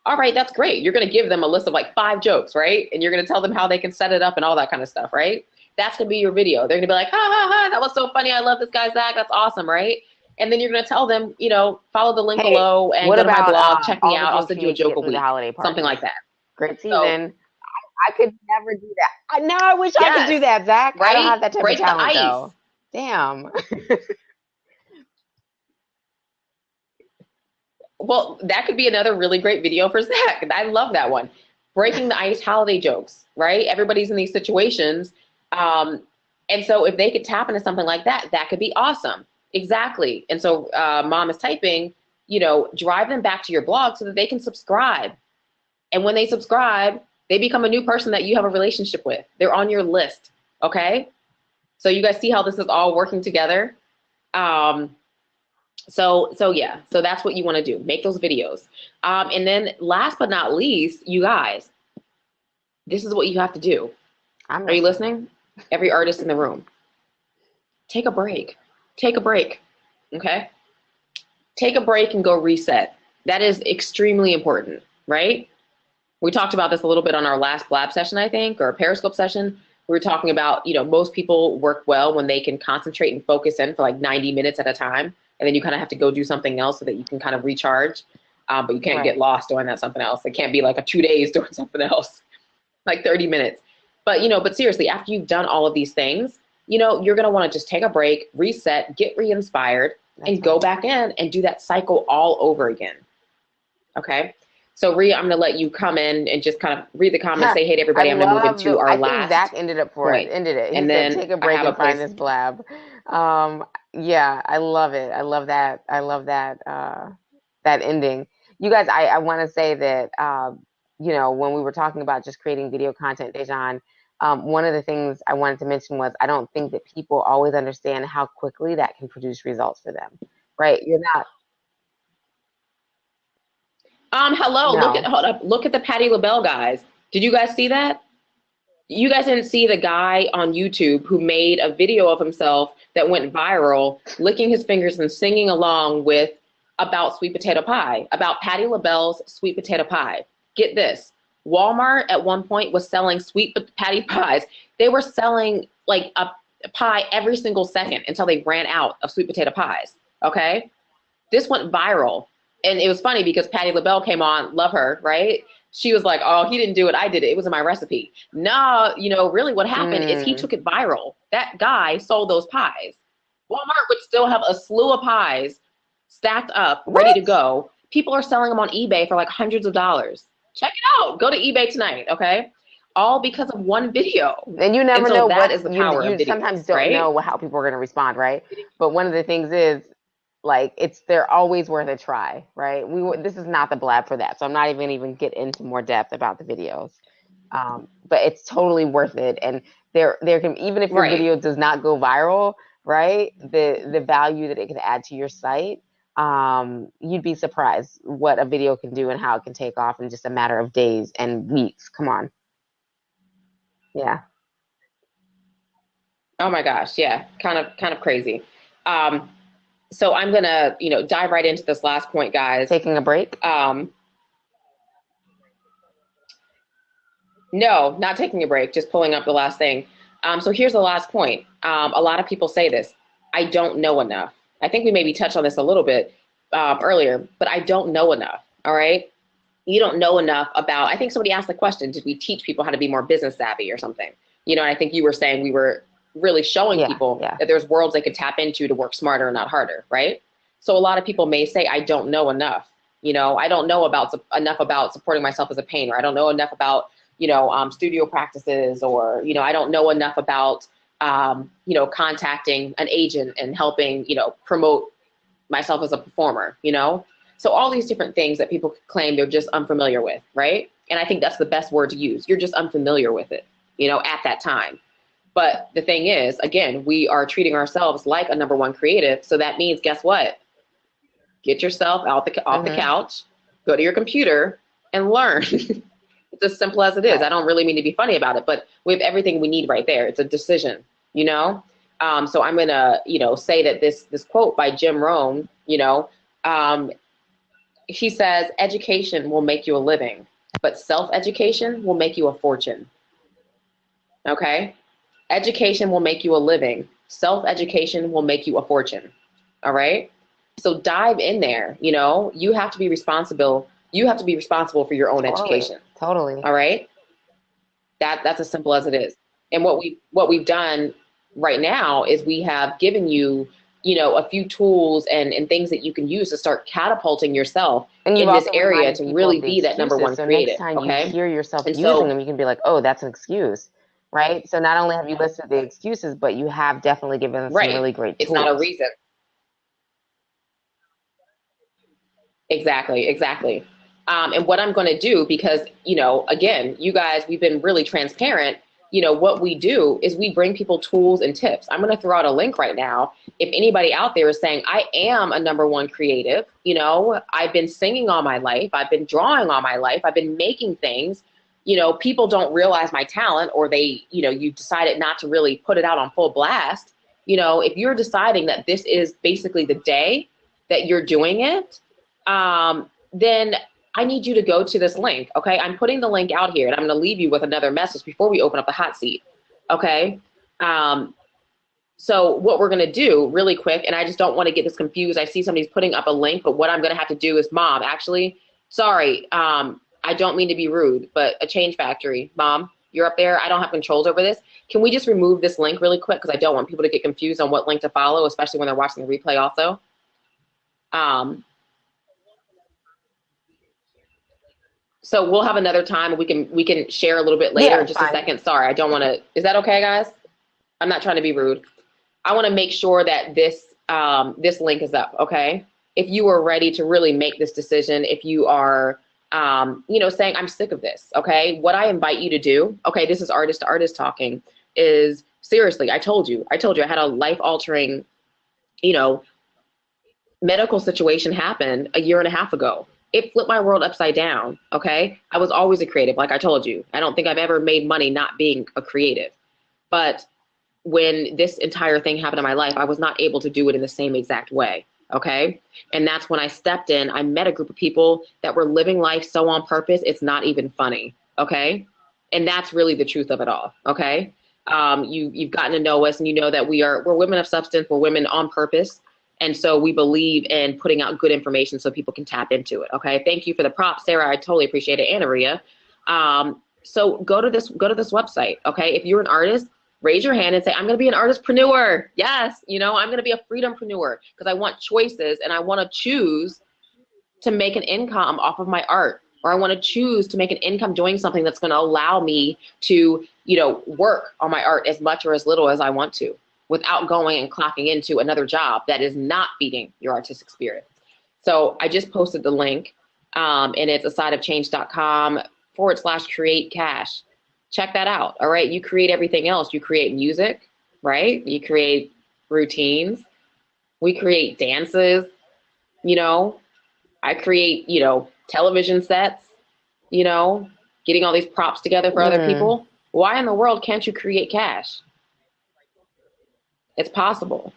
All right, that's great. You're going to give them a list of like 5 jokes, right? And you're going to tell them how they can set it up and all that kind of stuff, right? That's going to be your video. They're going to be like, ha, ha, ha, that was so funny. I love this guy, Zach. That's awesome, right? And then you're going to tell them, follow the link below and go to my blog, check me out. I'll send you a joke a week, something like that. Great season. So, I could never do that. Now I wish I could do that, Zach. Right? I don't have that type of talent, though. Damn. Well, that could be another really great video for Zach. I love that one. Breaking the ice holiday jokes, right? Everybody's in these situations. And so if they could tap into something like that, that could be awesome. Exactly. And so Mom is typing, drive them back to your blog so that they can subscribe. And when they subscribe, they become a new person that you have a relationship with. They're on your list. Okay. So you guys see how this is all working together. So yeah, so that's what you want to do. Make those videos. And then last but not least, you guys, this is what you have to do. Are you listening? Every artist in the room, take a break. Take a break. Okay. Take a break and go reset. That is extremely important, right? We talked about this a little bit on our last Blab session, I think, or Periscope session. We were talking about, most people work well when they can concentrate and focus in for like 90 minutes at a time. And then you kind of have to go do something else so that you can kind of recharge. But you can't get lost doing that something else. It can't be like a 2 days doing something else, like 30 minutes. But, but seriously, after you've done all of these things, you're going to want to just take a break, reset, get re-inspired, and go back in and do that cycle all over again. Okay. So Rhea, I'm going to let you come in and just kind of read the comments, say hey to everybody. I'm going to move into our last. I think Zach ended it. He said, take a break and find this Blab. Yeah, I love it. I love that. That ending. You guys, I want to say that, when we were talking about just creating video content, Dejan, one of the things I wanted to mention was I don't think that people always understand how quickly that can produce results for them, right? You're not. Hello, no. Look at the Patti LaBelle guys. Did you guys see that? You guys didn't see the guy on YouTube who made a video of himself that went viral, licking his fingers and singing along with about sweet potato pie, about Patti LaBelle's sweet potato pie. Get this. Walmart at one point was selling sweet patty pies. They were selling like a pie every single second until they ran out of sweet potato pies. Okay. This went viral. And it was funny because Patti LaBelle came on, love her, right? She was like, oh, he didn't do it. I did it. It was in my recipe. No, really what happened is he took it viral. That guy sold those pies. Walmart would still have a slew of pies stacked up, ready to go. People are selling them on eBay for like hundreds of dollars. Check it out. Go to eBay tonight, okay? All because of one video. And you never know what is the power of videos, sometimes don't know how people are going to respond, right? But one of the things is, like, they're always worth a try, right? This is not the Blab for that, so I'm not even get into more depth about the videos. But it's totally worth it, and there can, even if your video does not go viral, right? The value that it can add to your site, you'd be surprised what a video can do and how it can take off in just a matter of days and weeks. Come on, yeah. Oh my gosh, yeah, kind of crazy. So I'm gonna, dive right into this last point, guys. Taking a break. No, not taking a break, just pulling up the last thing. So here's the last point. A lot of people say this: I don't know enough. I think we maybe touched on this a little bit earlier, but I don't know enough. All right. You don't know enough about, I think somebody asked the question, did we teach people how to be more business savvy or something? You know, and I think you were saying we were really showing Yeah, people yeah. that there's worlds they could tap into to work smarter and not harder, right? So a lot of people may say, I don't know enough. You know, I don't know enough about supporting myself as a painter. I don't know enough about, studio practices, or, I don't know enough about, contacting an agent and helping, promote myself as a performer, So all these different things that people claim they're just unfamiliar with, right? And I think that's the best word to use. You're just unfamiliar with it, at that time. But the thing is, again, we are treating ourselves like a number one creative. So that means, guess what? Get yourself off the Mm-hmm. couch, go to your computer, and learn. It's as simple as it is. Right. I don't really mean to be funny about it, but we have everything we need right there. It's a decision, So I'm gonna, say that this quote by Jim Rohn, he says, education will make you a living, but self-education will make you a fortune. Okay? Education will make you a living. Self-education will make you a fortune. All right? So dive in there, you have to be responsible. You have to be responsible for your own Totally. education. Totally. All right? That's as simple as it is. And what we've done right now is we have given you, a few tools and things that you can use to start catapulting yourself And you've in this also area reminded to people really of the be that number excuses. one So next creative. time you Okay. hear yourself And using so them, you can be like, oh, that's an excuse, right? So not only have you listed the excuses, but you have definitely given us some right, really great it's not a tools. reason. Exactly, exactly. And what I'm going to do, because, again, you guys, we've been really transparent. What we do is we bring people tools and tips. I'm going to throw out a link right now. If anybody out there is saying, I am a number one creative, I've been singing all my life, I've been drawing all my life, I've been making things, people don't realize my talent, or they, you decided not to really put it out on full blast. If you're deciding that this is basically the day that you're doing it, then I need you to go to this link. Okay. I'm putting the link out here, and I'm going to leave you with another message before we open up the hot seat. Okay. Um, so what we're going to do really quick, and I just don't want to get this confused. I see somebody's putting up a link, but what I'm going to have to do is, Mom, actually, sorry. I don't mean to be rude, but a Change Factory, Mom, you're up there. I don't have controls over this. Can we just remove this link really quick? Cause I don't want people to get confused on what link to follow, especially when they're watching the replay also. So we'll have another time. We can share a little bit later Yeah, in it's just a fine. second. Sorry, I don't want to. Is that okay, guys? I'm not trying to be rude. I want to make sure that this link is up. Okay. If you are ready to really make this decision, if you are, saying I'm sick of this. Okay. What I invite you to do. Okay. This is artist to artist talking. Is seriously. I had a life altering, you know, medical situation happened a year and a half ago. It flipped my world upside down. Okay. I was always a creative. Like I told you, I don't think I've ever made money not being a creative. But when this entire thing happened in my life, I was not able to do it in the same exact way. Okay. And that's when I stepped in. I met a group of people that were living life so on purpose, it's not even funny. Okay. And that's really the truth of it all. Okay. You've gotten to know us, and you know that we're women of substance. We're women on purpose. And so we believe in putting out good information so people can tap into it. Okay. Thank you for the props, Sarah. I totally appreciate it. Anna Maria. So go to this website. Okay. If you're an artist, raise your hand and say, I'm going to be an artistpreneur. Yes. I'm going to be a freedompreneur because I want choices, and I want to choose to make an income off of my art, or I want to choose to make an income doing something that's going to allow me to, work on my art as much or as little as I want to, without going and clocking into another job that is not feeding your artistic spirit. So I just posted the link, and it's asideofchange.com/create cash. Check that out. All right. You create everything else. You create music, right? You create routines. We create dances, you know, I create, television sets, you know, getting all these props together for other Mm, people. Why in the world can't you create cash? It's possible.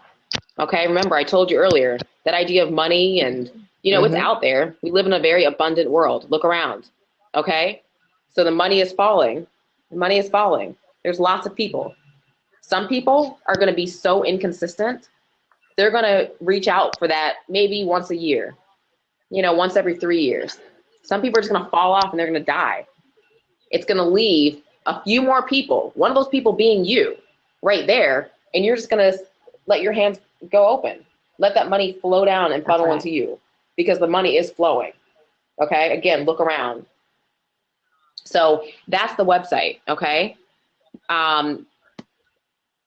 Okay. Remember, I told you earlier that idea of money, and, it's mm-hmm. out there. We live in a very abundant world. Look around. Okay. So the money is falling. Money is falling. There's lots of people. Some people are going to be so inconsistent. They're going to reach out for that maybe once a year, once every 3 years. Some people are just going to fall off and they're going to die. It's going to leave a few more people, one of those people being you right there, and you're just going to let your hands go open. Let that money flow down and funnel into you, because the money is flowing. Okay? Again, look around. So that's the website, okay?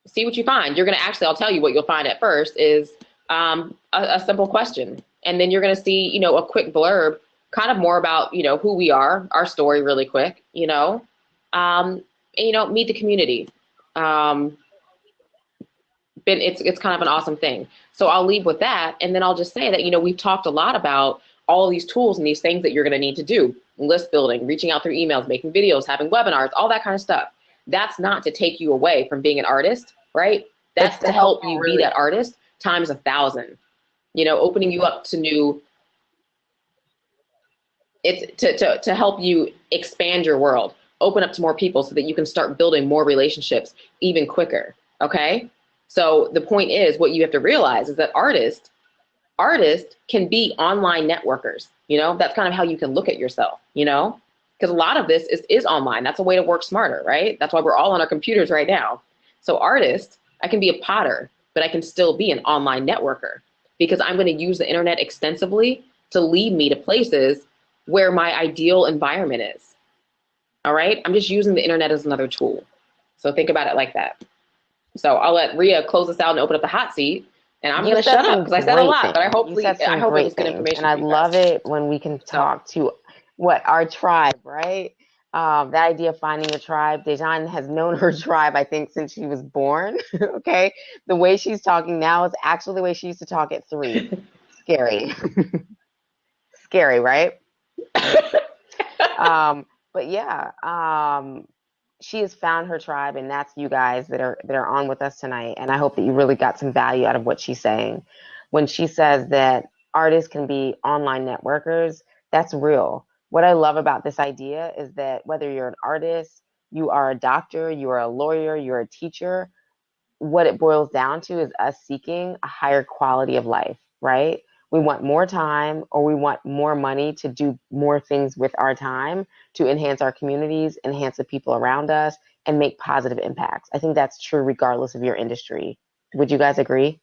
See what you find. You're going to actually, I'll tell you what you'll find at first is a simple question. And then you're going to see, a quick blurb, kind of more about, who we are, our story really quick, and, meet the community. It's kind of an awesome thing. So I'll leave with that. And then I'll just say that, we've talked a lot about all of these tools and these things that you're going to need to do: list building, reaching out through emails, making videos, having webinars, all that kind of stuff. That's not to take you away from being an artist, right? That's to help you be that artist times 1,000, opening you up to new, it's to help you expand your world, open up to more people so that you can start building more relationships even quicker, okay? So the point is, what you have to realize is that artists can be online networkers, that's kind of how you can look at yourself, because a lot of this is online. That's a way to work smarter, right? That's why we're all on our computers right now. So artist, I can be a potter, but I can still be an online networker, because I'm going to use the internet extensively to lead me to places where my ideal environment is. All right? I'm just using the internet as another tool. So think about it like that. So I'll let Rhea close us out and open up the hot seat. And I'm going to shut up because I said a lot, but I hope it was good information. And I love it when we can talk to our tribe, right? That idea of finding a tribe. Dejan has known her tribe, I think, since she was born. Okay. The way she's talking now is actually the way she used to talk at 3. Scary. Scary, right? But yeah, she has found her tribe, and that's you guys that are on with us tonight. And I hope that you really got some value out of what she's saying. When she says that artists can be online networkers, that's real. What I love about this idea is that whether you're an artist, you are a doctor, you are a lawyer, you're a teacher, what it boils down to is us seeking a higher quality of life, right? We want more time, or we want more money to do more things with our time to enhance our communities, enhance the people around us, and make positive impacts. I think that's true regardless of your industry. Would you guys agree?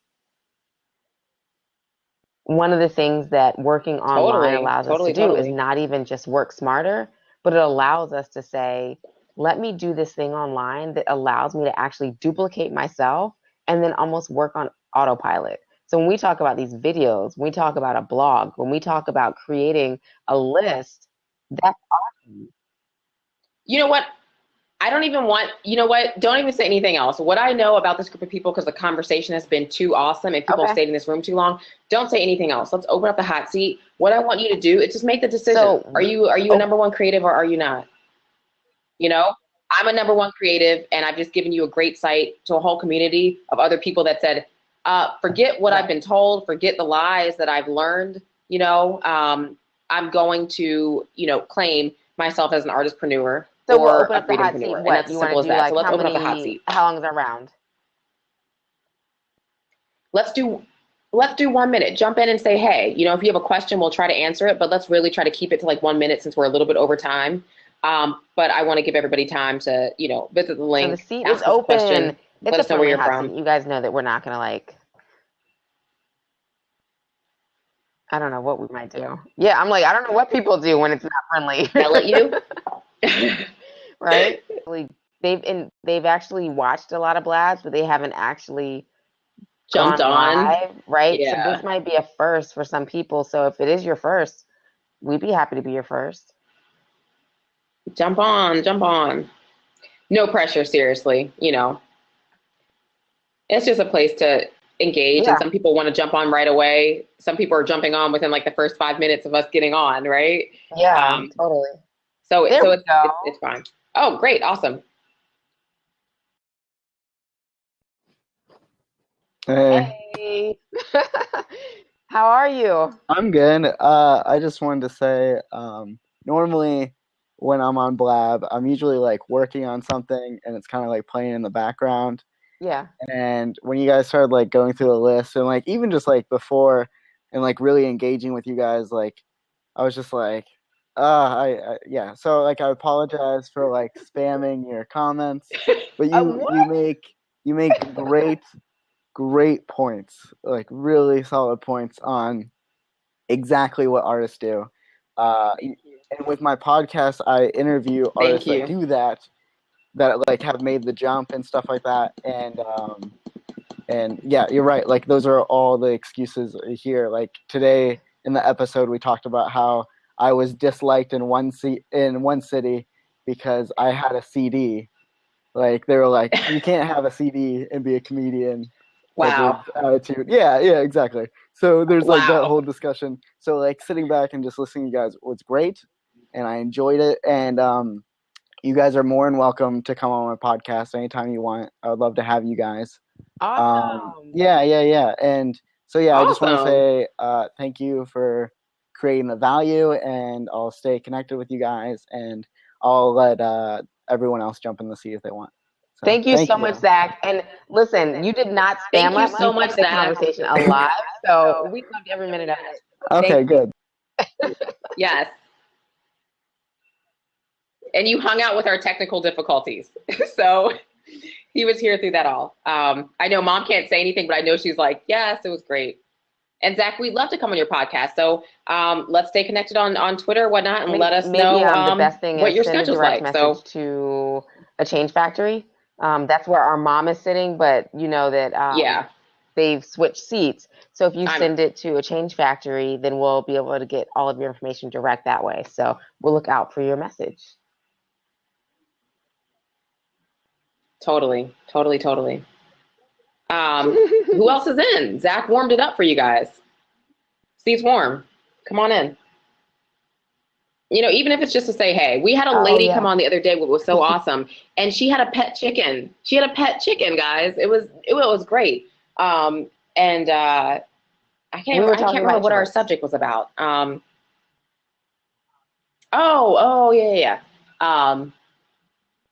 One of the things that working online allows us to do is not even just work smarter, but it allows us to say, let me do this thing online that allows me to actually duplicate myself and then almost work on autopilot. So when we talk about these videos, when we talk about a blog, when we talk about creating a list, that's awesome. You know what? I don't even want, don't even say anything else. What I know about this group of people, because the conversation has been too awesome and people have stayed in this room too long, don't say anything else. Let's open up the hot seat. What I want you to do is just make the decision. So, are you a #1 creative, or are you not? I'm a #1 creative, and I've just given you a great site to a whole community of other people that said, forget what I've been told, forget the lies that I've learned, I'm going to, claim myself as an artistpreneur. So we'll open up the hot seat. What you want to do? Like, so let's open up the hot seat. How long is our round? Let's do 1 minute. Jump in and say, hey, if you have a question, we'll try to answer it, but let's really try to keep it to like 1 minute since we're a little bit over time. But I want to give everybody time to, visit the link. So the seat is open. Let us know where you're from. You guys know that we're not going to I don't know what we might do. Yeah, I'm I don't know what people do when it's not friendly. Yell at you. Right? They've actually watched a lot of Blabs, but they haven't actually jumped on live, right? Yeah. So this might be a first for some people. So if it is your first, we'd be happy to be your first. Jump on. No pressure, seriously. It's just a place to engage, and some people want to jump on right away. Some people are jumping on within the first 5 minutes of us getting on, right? Yeah, totally. So it's fine. Oh, great. Awesome. Hey. How are you? I'm good. I just wanted to say, normally when I'm on Blab, I'm usually like working on something and it's kind of like playing in the background. Yeah. And when you guys started like going through the list and like even just like before and like really engaging with you guys, like I was just like, yeah. So like I apologize for like spamming your comments, but you make great points, like really solid points on exactly what artists do. And with my podcast, I interview artists that do that like have made the jump and stuff like that. And yeah, you're right. Like those are all the excuses here. Like today in the episode, we talked about how I was disliked in one city because I had a CD. Like they were like, you can't have a CD and be a comedian. Wow. Attitude. Yeah, exactly. So there's like that whole discussion. So like sitting back and just listening to you guys was great, and I enjoyed it. And you guys are more than welcome to come on my podcast anytime you want. I would love to have you guys. Awesome. Yeah. And so yeah, I just want to say thank you for creating the value, and I'll stay connected with you guys, and I'll let everyone else jump in the seat if they want. So, thank you so much, Zach. And listen, you did not spam us. Thank you so much, the conversation alive. So we loved every minute of it. Okay, good. Yes. And you hung out with our technical difficulties. So he was here through that all. I know Mom can't say anything, but I know she's like, yes, it was great. And Zach, we'd love to come on your podcast. So let's stay connected on Twitter or whatnot, and let us know the best thing what is your send schedule's a direct like. Message to a Change Factory. That's where our mom is sitting, but you know that they've switched seats. So if you send it to a Change Factory, then we'll be able to get all of your information direct that way. So we'll look out for your message. Totally. Who else is in? Zach warmed it up for you guys. Seat's warm. Come on in. You know, even if it's just to say, hey, we had a lady come on the other day, what was so awesome. And she had a pet chicken. Guys. It was great. I can't remember what our subject was about. Yeah.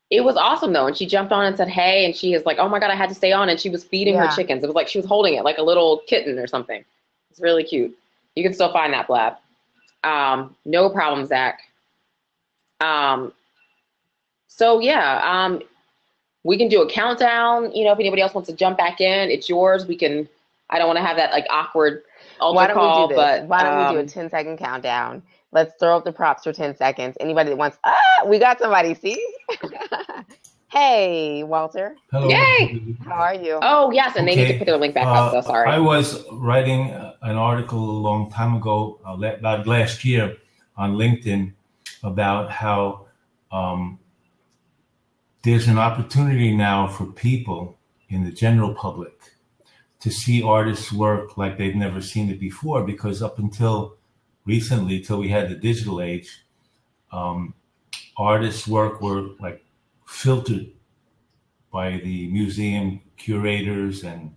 It was awesome though. And she jumped on and said, hey, and she is like, oh my God, I had to stay on. And she was feeding her chickens. It was like she was holding it like a little kitten or something. It's really cute. You can still find that, Blab. No problem, Zach. We can do a countdown. You know, if anybody else wants to jump back in, it's yours. I don't want to have that like awkward altar call, but why don't we do a 10-second countdown? Let's throw up the props for 10 seconds. Anybody that wants, we got somebody, see? Hey, Walter. Hello. Yay. How are you? Oh, yes, and they need to put their link back up, so sorry. I was writing an article a long time ago, about last year, on LinkedIn about how there's an opportunity now for people in the general public to see artists' work like they've never seen it before, because up until recently, till we had the digital age, artists' work were like filtered by the museum curators and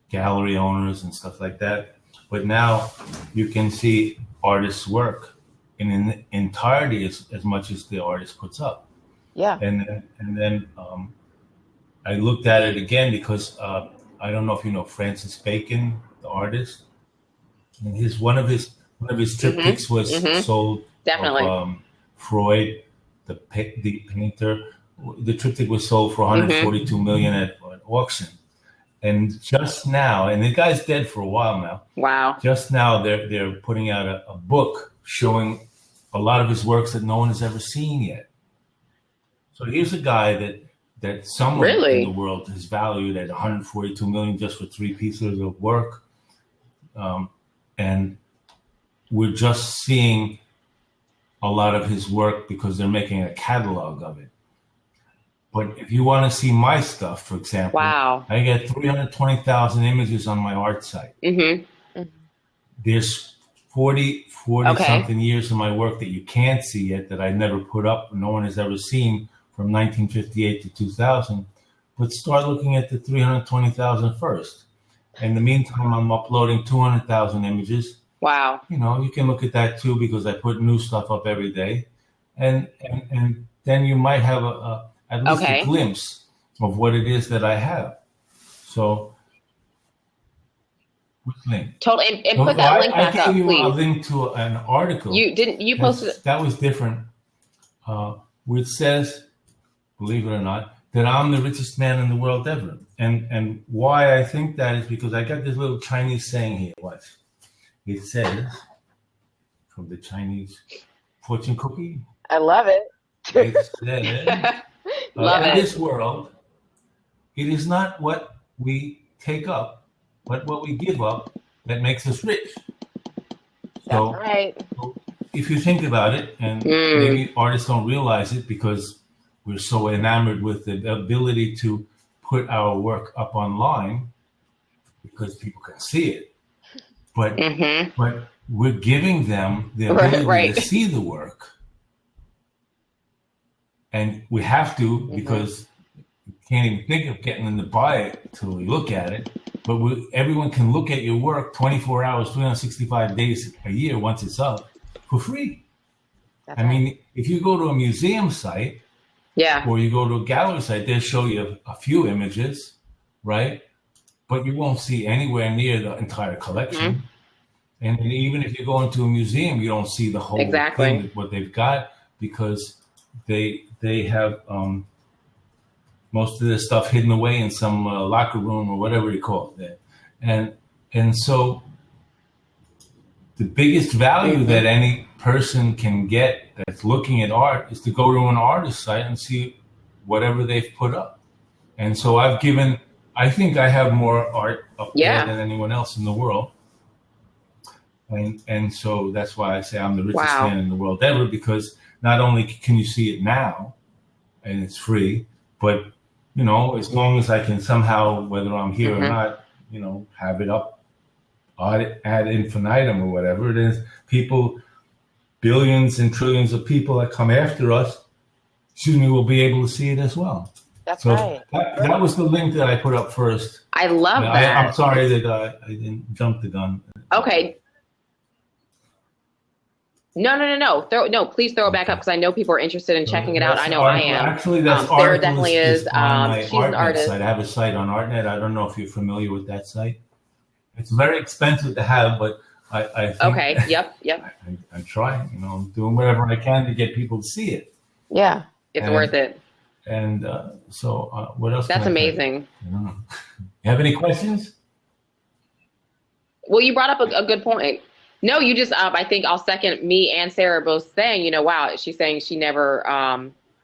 gallery owners and stuff like that. But now you can see artists' work in entirety as much as the artist puts up. Yeah. And then I looked at it again because I don't know if you know Francis Bacon, the artist. And one of his triptychs was sold. Definitely. Of, Freud, the painter. The triptych was sold for 142 million at auction. And just now, and the guy's dead for a while now. Wow. Just now they're putting out a book showing a lot of his works that no one has ever seen yet. So here's a guy that someone in the world has valued at 142 million just for 3 pieces of work. And we're just seeing a lot of his work because they're making a catalog of it. But if you want to see my stuff, for example, I get 320,000 images on my art site. Mm-hmm. There's 40 something years of my work that you can't see yet, that I never put up, no one has ever seen, from 1958 to 2000. But start looking at the 320,000 first. In the meantime, I'm uploading 200,000 images. Wow. You know, you can look at that too, because I put new stuff up every day. and then you might have at least a glimpse of what it is that I have. So, which link? Totally, and put that link back up, I gave you please. a link to an article. You posted it. That was different, which says, believe it or not, that I'm the richest man in the world ever. And why I think that is because I got this little Chinese saying here. Watch. It says, from the Chinese fortune cookie. I love it. It says, in this world, it is not what we take up, but what we give up that makes us rich. That's right. So if you think about it, and maybe artists don't realize it because we're so enamored with the ability to put our work up online because people can see it. But we're giving them the ability to see the work. And we have to because you can't even think of getting them to buy it until you look at it. But everyone can look at your work 24 hours, 365 days a year once it's up for free. I mean, if you go to a museum site, or you go to a gallery site, they'll show you a few images, right? But you won't see anywhere near the entire collection. And even if you go into a museum, you don't see the whole thing, what they've got, because they have most of their stuff hidden away in some locker room or whatever you call it. And so the biggest value that any person can get that's looking at art is to go to an artist site and see whatever they've put up. And so I think I have more art up there than anyone else in the world. And so that's why I say I'm the richest man in the world ever, because not only can you see it now and it's free, but, you know, as long as I can somehow, whether I'm here or not, you know, have it up ad infinitum or whatever it is, people, billions and trillions of people that come after us, will be able to see it as well. That's right. That was the link that I put up first. I love that. I'm sorry that I didn't jump the gun. Okay. No, please throw it back up because I know people are interested in checking it out. I know I am. Actually, that's Sarah definitely is. On my she's an artist. site. I have a site on ArtNet. I don't know if you're familiar with that site. It's very expensive to have, but I think Yep. I'm trying. You know, I'm doing whatever I can to get people to see it. Yeah, it's worth it. And so, what else? That's amazing. I don't know. You have any questions? Well, you brought up a good point. No, you just, I think I'll second me and Sarah both saying, you know, wow, she's saying she never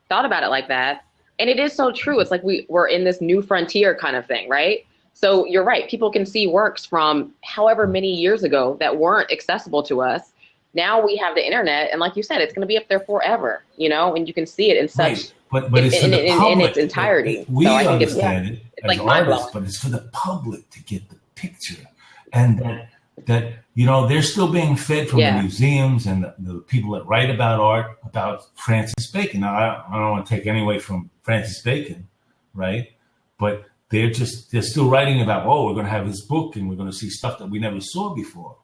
thought about it like that. And it is so true. It's like we're in this new frontier kind of thing, right? So you're right. People can see works from however many years ago that weren't accessible to us. Now we have the internet. And like you said, it's going to be up there forever, you know, and you can see it in such, right. But it's for the public. In its entirety. We so I think understand it as like artists, but it's for the public to get the picture. And that you know, they're still being fed from the museums and the people that write about art, about Francis Bacon. Now, I don't want to take any away from Francis Bacon, right? But they're still writing about, we're going to have his book and we're going to see stuff that we never saw before,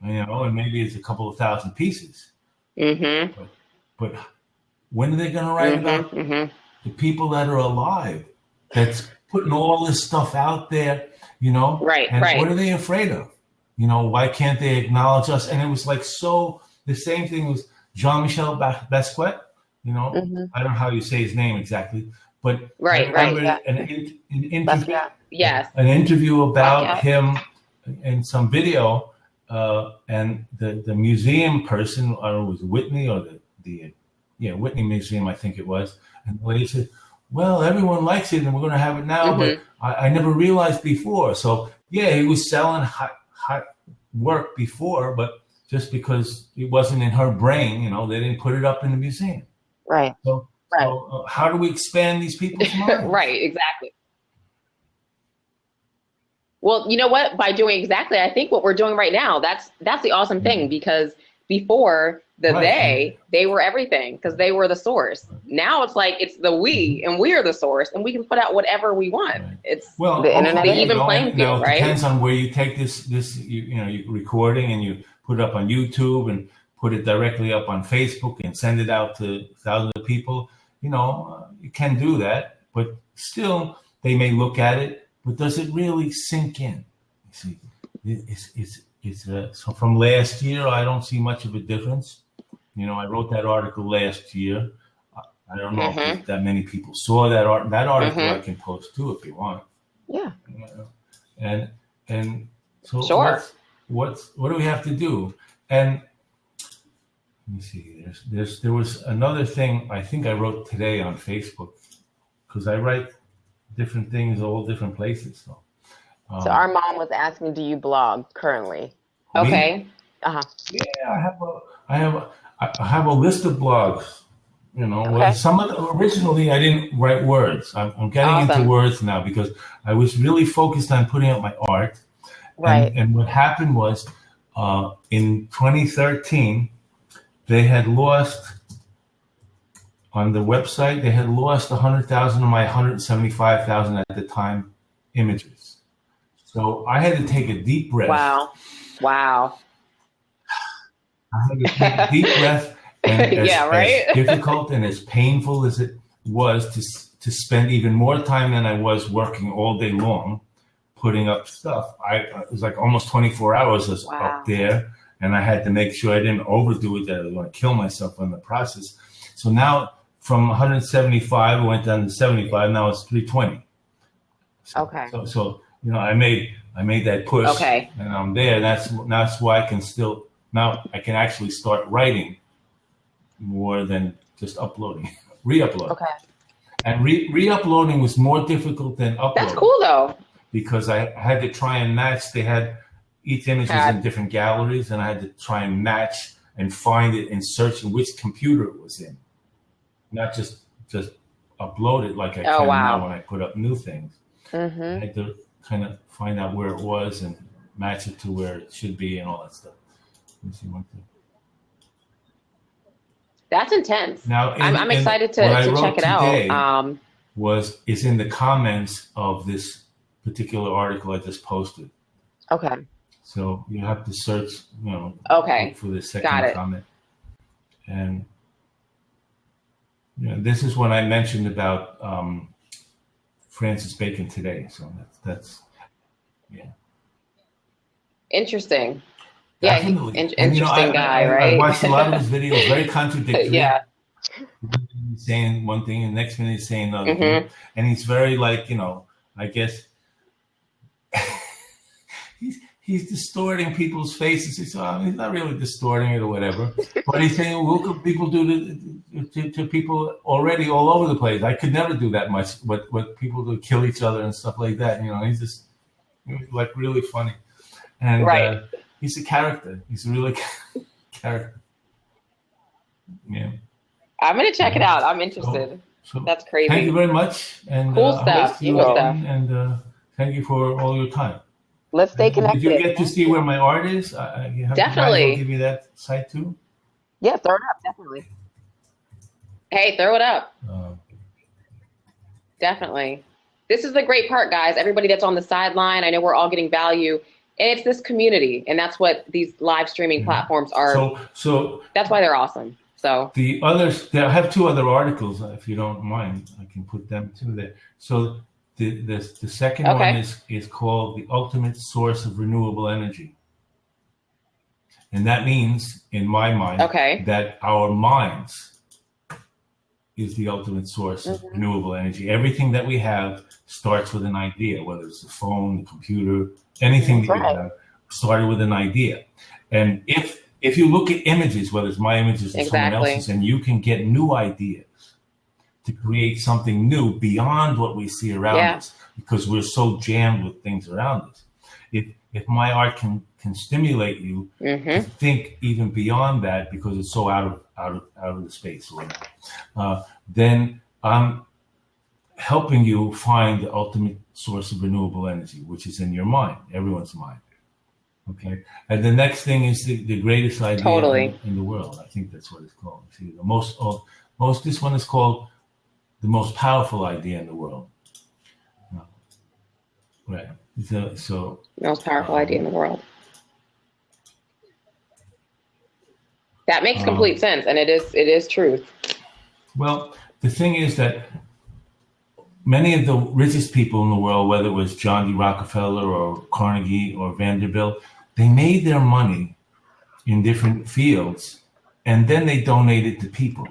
you know, and maybe it's a couple of thousand pieces. But when are they going to write about the people that are alive, that's putting all this stuff out there, you know? Right. What are they afraid of? You know, why can't they acknowledge us? And it was like, the same thing was Jean-Michel Basquiat, you know, I don't know how you say his name exactly, but an interview about him in some video, and the museum person, I don't know, it was Whitney or the Whitney Museum, I think it was, and the lady said, well, everyone likes it and we're going to have it now, but I never realized before. So he was selling hot work before, but just because it wasn't in her brain, you know, they didn't put it up in the museum. Right. So how do we expand these people's minds? Right, exactly. Well, you know what? By doing exactly, I think what we're doing right now, that's the awesome thing, because before they were everything because they were the source. Now it's like it's the we, and we are the source, and we can put out whatever we want. Right. It's the internet, the even playing field, right? It depends on where you take this you're recording and you put it up on YouTube and put it directly up on Facebook and send it out to thousands of people. You can do that, but still they may look at it, but does it really sink in? You see, so from last year, I don't see much of a difference. I wrote that article last year. I don't know if that many people saw that article. I can post too if you want. Yeah. And so sure. What do we have to do? And let me see. There was another thing I think I wrote today on Facebook, because I write different things all different places. So our mom was asking, do you blog currently? Okay. Uh-huh. Yeah, I have a list of blogs. Some of them, originally I didn't write words. I'm getting into words now because I was really focused on putting out my art. Right. And what happened was in 2013, they had lost on the website. They had lost 100,000 of my 175,000 at the time images. So I had to take a deep breath. Wow. I had to take a deep breath. And as difficult and as painful as it was to spend even more time than I was working all day long, putting up stuff. It was like almost 24 hours up there, and I had to make sure I didn't overdo it, that I was going to kill myself in the process. So now from 175, I went down to 75. Now it's 320. So I made that push, and I'm there. That's why I can still now I can actually start writing more than just uploading, re-uploading. Okay. And re-uploading was more difficult than uploading. That's cool though. Because I had to try and match. They had each image was in different galleries, and I had to try and match and find it and search in which computer it was in. Not just upload it like I can now when I put up new things. Mm-hmm. I had to kind of find out where it was and match it to where it should be and all that stuff. Let me see one thing. That's intense. Now, I'm excited to check it out. Is in the comments of this particular article I just posted. Okay. So you have to search, look for the second comment. And this is what I mentioned about Francis Bacon today. So that's interesting. Definitely. Interesting guy, right? I watched a lot of his videos, very contradictory. Yeah. He's saying one thing, and the next minute he's saying another thing. And he's very I guess he's distorting people's faces. He's not really distorting it or whatever. But he's saying, what could people do to people already all over the place? I could never do that much. What people do, kill each other and stuff like that. He's just really funny. And he's a character. He's a really character. Yeah. I'm going to check it out. I'm interested. So that's crazy. Thank you very much. And cool stuff. And thank you for all your time. Let's stay connected. Did you get to see where my art is? Definitely. Give me that site too? Yeah, throw it up. Definitely. Hey, throw it up. Definitely. This is the great part, guys. Everybody that's on the sideline, I know we're all getting value. And it's this community, and that's what these live streaming platforms are. So that's why they're awesome. So the others, I have two other articles, if you don't mind, I can put them too there. So the second one is called The Ultimate Source of Renewable Energy. And that means, in my mind, that our minds is the ultimate source of renewable energy. Everything that we have starts with an idea, whether it's the phone, the computer, anything that you have started with an idea. And if you look at images, whether it's my images or someone else's, and you can get new ideas to create something new beyond what we see around us, because we're so jammed with things around us. If my art can stimulate you to think even beyond that, because it's so out of the space, then I'm helping you find the ultimate source of renewable energy, which is in your mind, everyone's mind. Okay, and the next thing is the greatest idea in the world. I think that's what it's called. See, the most. This one is called the most powerful idea in the world. Right. So most powerful idea in the world. That makes complete sense, and it is truth. Well, the thing is that many of the richest people in the world, whether it was John D. Rockefeller or Carnegie or Vanderbilt, they made their money in different fields, and then they donated to people.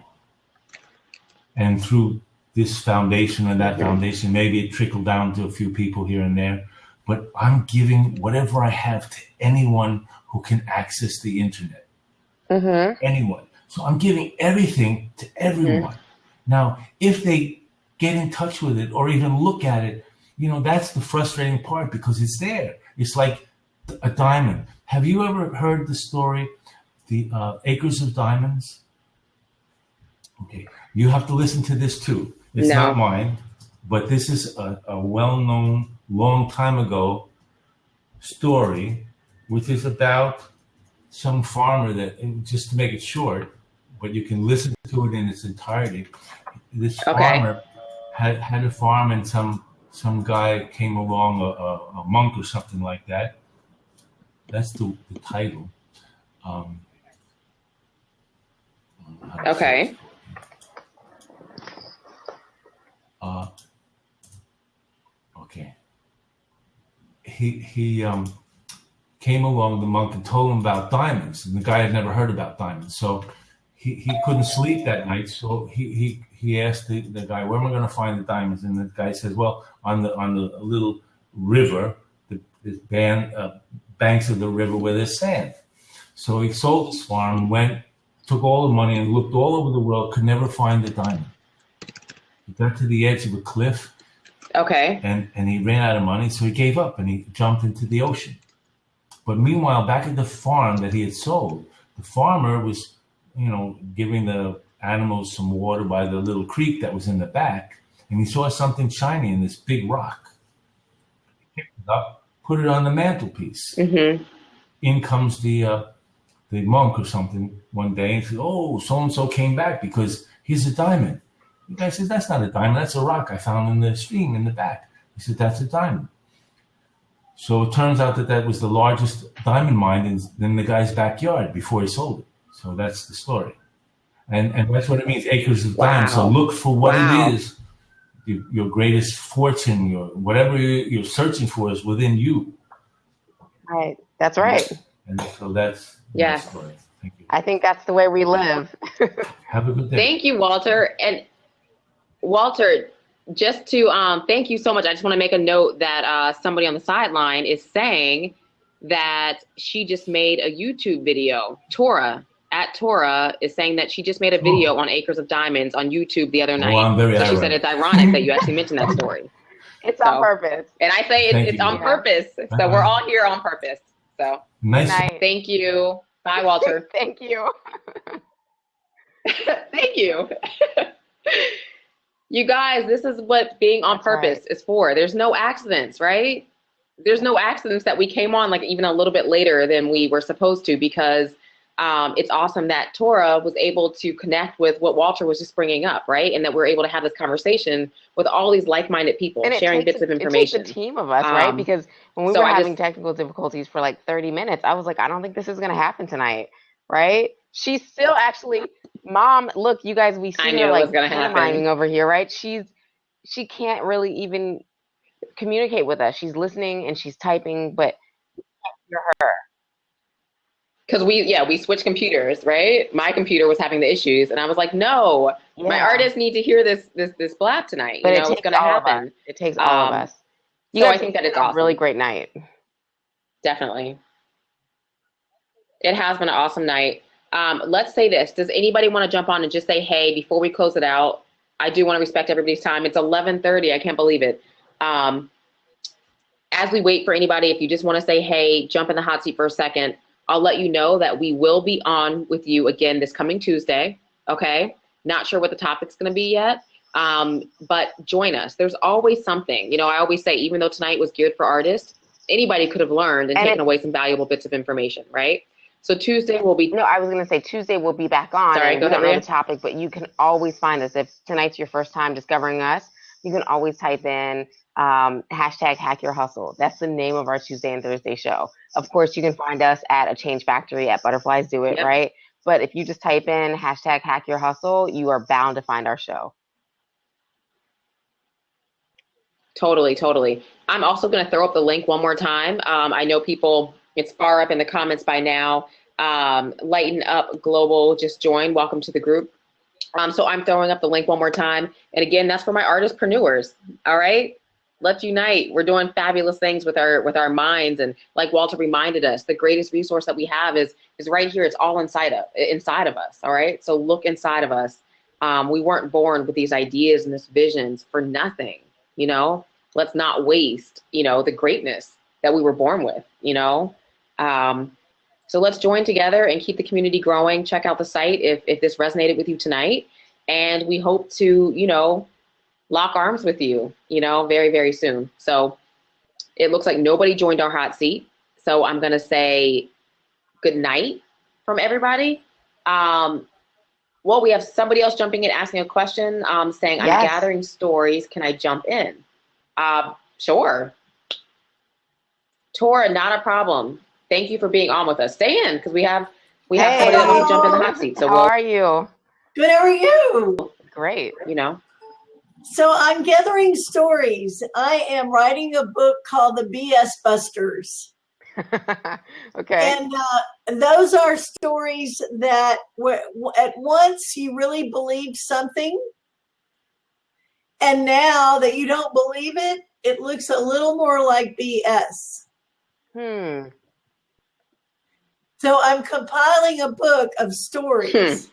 And through this foundation and that foundation, maybe it trickled down to a few people here and there. But I'm giving whatever I have to anyone who can access the internet. Anyone. So I'm giving everything to everyone. Now, if they get in touch with it or even look at it, that's the frustrating part, because it's there. It's like a diamond. Have you ever heard the story, the Acres of Diamonds? Okay, you have to listen to this too. It's not mine, but this is a well-known, long time ago story, which is about some farmer that, just to make it short, but you can listen to it in its entirety. This farmer had a farm, and some guy came along, a monk or something like that. That's the title. Okay. Okay. He came along, the monk, and told him about diamonds, and the guy had never heard about diamonds, so he couldn't sleep that night. So he asked the guy, "Where am I going to find the diamonds?" And the guy says, "Well, on the little river, the banks of the river where there's sand." So he sold his farm, went, took all the money, and looked all over the world, could never find the diamond. He got to the edge of a cliff. Okay. And he ran out of money, so he gave up and he jumped into the ocean. But meanwhile, back at the farm that he had sold, the farmer was, giving the animals some water by the little creek that was in the back, and he saw something shiny in this big rock. He picked it up, put it on the mantelpiece. In comes the monk or something one day and says, "Oh, so-and-so came back because here's a diamond." The guy says, "That's not a diamond. That's a rock I found in the stream in the back." He said, "That's a diamond." So it turns out that was the largest diamond mine in the guy's backyard before he sold it. So that's the story. And that's what it means, acres of diamonds. So look for what it is. Your greatest fortune, whatever you're searching for is within you. Right. That's right. And so that's the story. Thank you. I think that's the way we live. Have a good day. Thank you, Walter. And Walter, just to thank you so much. I just want to make a note that somebody on the sideline is saying that she just made a YouTube video. Tora is saying that she just made a video on Acres of Diamonds on YouTube the other night. I'm very so she ironic. said it's ironic that you actually mentioned that story. It's on purpose. And I say it's on purpose. So we're all here on purpose. So nice. Thank you. Bye, Walter. Thank you. Thank you. You guys, this is what being on purpose is for. There's no accidents, right? There's no accidents that we came on like even a little bit later than we were supposed to, because it's awesome that Tora was able to connect with what Walter was just bringing up, right? And that we're able to have this conversation with all these like-minded people, sharing bits of information. It takes a team of us, right? Because when we were having technical difficulties for like 30 minutes, I was like, I don't think this is going to happen tonight, right? She's still actually, Mom, look, you guys, we see her like pantomiming over here, right? She can't really even communicate with us. She's listening and she's typing, but we can't hear her. Because we switched computers, right? My computer was having the issues, and I was like, no, my artists need to hear this Blab tonight. But it's going to happen. It takes all of us. So I think that it's awesome. A really great night. Definitely. It has been an awesome night. Let's say this. Does anybody want to jump on and just say, hey, before we close it out? I do want to respect everybody's time. It's 11:30. I can't believe it. As we wait for anybody, if you just want to say, hey, jump in the hot seat for a second, I'll let you know that we will be on with you again this coming Tuesday. Okay. Not sure what the topic's going to be yet. But join us. There's always something. I always say, even though tonight was geared for artists, anybody could have learned and taken away some valuable bits of information, right? So Tuesday will be... No, I was going to say Tuesday we'll be back on. Sorry, go ahead, we don't know the topic, but you can always find us. If tonight's your first time discovering us, you can always type in hashtag hack your hustle. That's the name of our Tuesday and Thursday show. Of course, you can find us at A Change Factory at Butterflies Do It, Yep. right? But if you just type in hashtag hack your hustle, you are bound to find our show. Totally. I'm also going to throw up the link one more time. I know people, it's far up in the comments by now. Lighten Up Global just joined. Welcome to the group. So I'm throwing up the link one more time. And again, that's for my artistpreneurs. All right. Let's unite. We're doing fabulous things with our minds. And like Walter reminded us, the greatest resource that we have is right here. It's all inside of us. All right. So look inside of us. We weren't born with these ideas and this visions for nothing. You know, let's not waste, the greatness that we were born with, So let's join together and keep the community growing. Check out the site if this resonated with you tonight. And we hope to, lock arms with you, very, very soon. So it looks like nobody joined our hot seat. So I'm going to say good night from everybody. Well, we have somebody else jumping in, asking a question, saying, I'm gathering stories. Can I jump in? Sure. Tora, not a problem. Thank you for being on with us. Stay in, because we have somebody that wants to jump in the hot seat. So how are you? Good, how are you? Great. So I'm gathering stories. I am writing a book called The BS Busters. Okay. And those are stories that at once you really believed something, and now that you don't believe it, it looks a little more like BS. So I'm compiling a book of stories.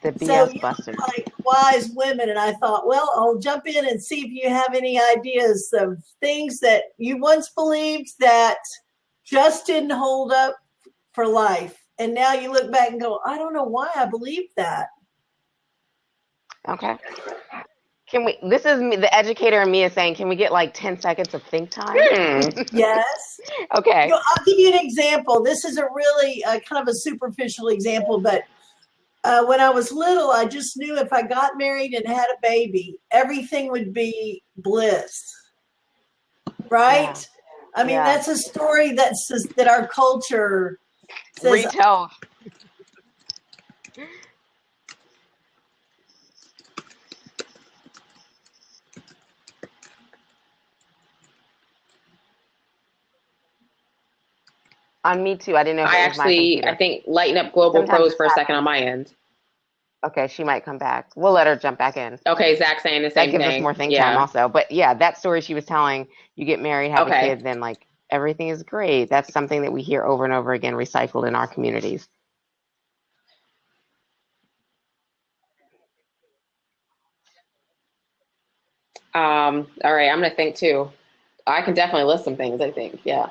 The BS Busters. Like wise women, and I thought, well, I'll jump in and see if you have any ideas of things that you once believed that just didn't hold up for life. And now you look back and go, I don't know why I believed that. Okay. This is me, the educator in me is saying, can we get like 10 seconds of think time? Yes. Okay. I'll give you an example. This is a really kind of a superficial example, but when I was little, I just knew if I got married and had a baby, everything would be bliss. Right? Yeah. I mean, that's a story that our culture says. Retell. On me too. I didn't know if it was my computer. I think Lighten Up Global froze for a second on my end. Okay, she might come back. We'll let her jump back in. Okay, Zach saying the same thing. That gives us more think time also. But yeah, that story she was telling, you get married, have a kid, then like everything is great. That's something that we hear over and over again recycled in our communities. All right, I'm going to think too. I can definitely list some things, I think. Yeah.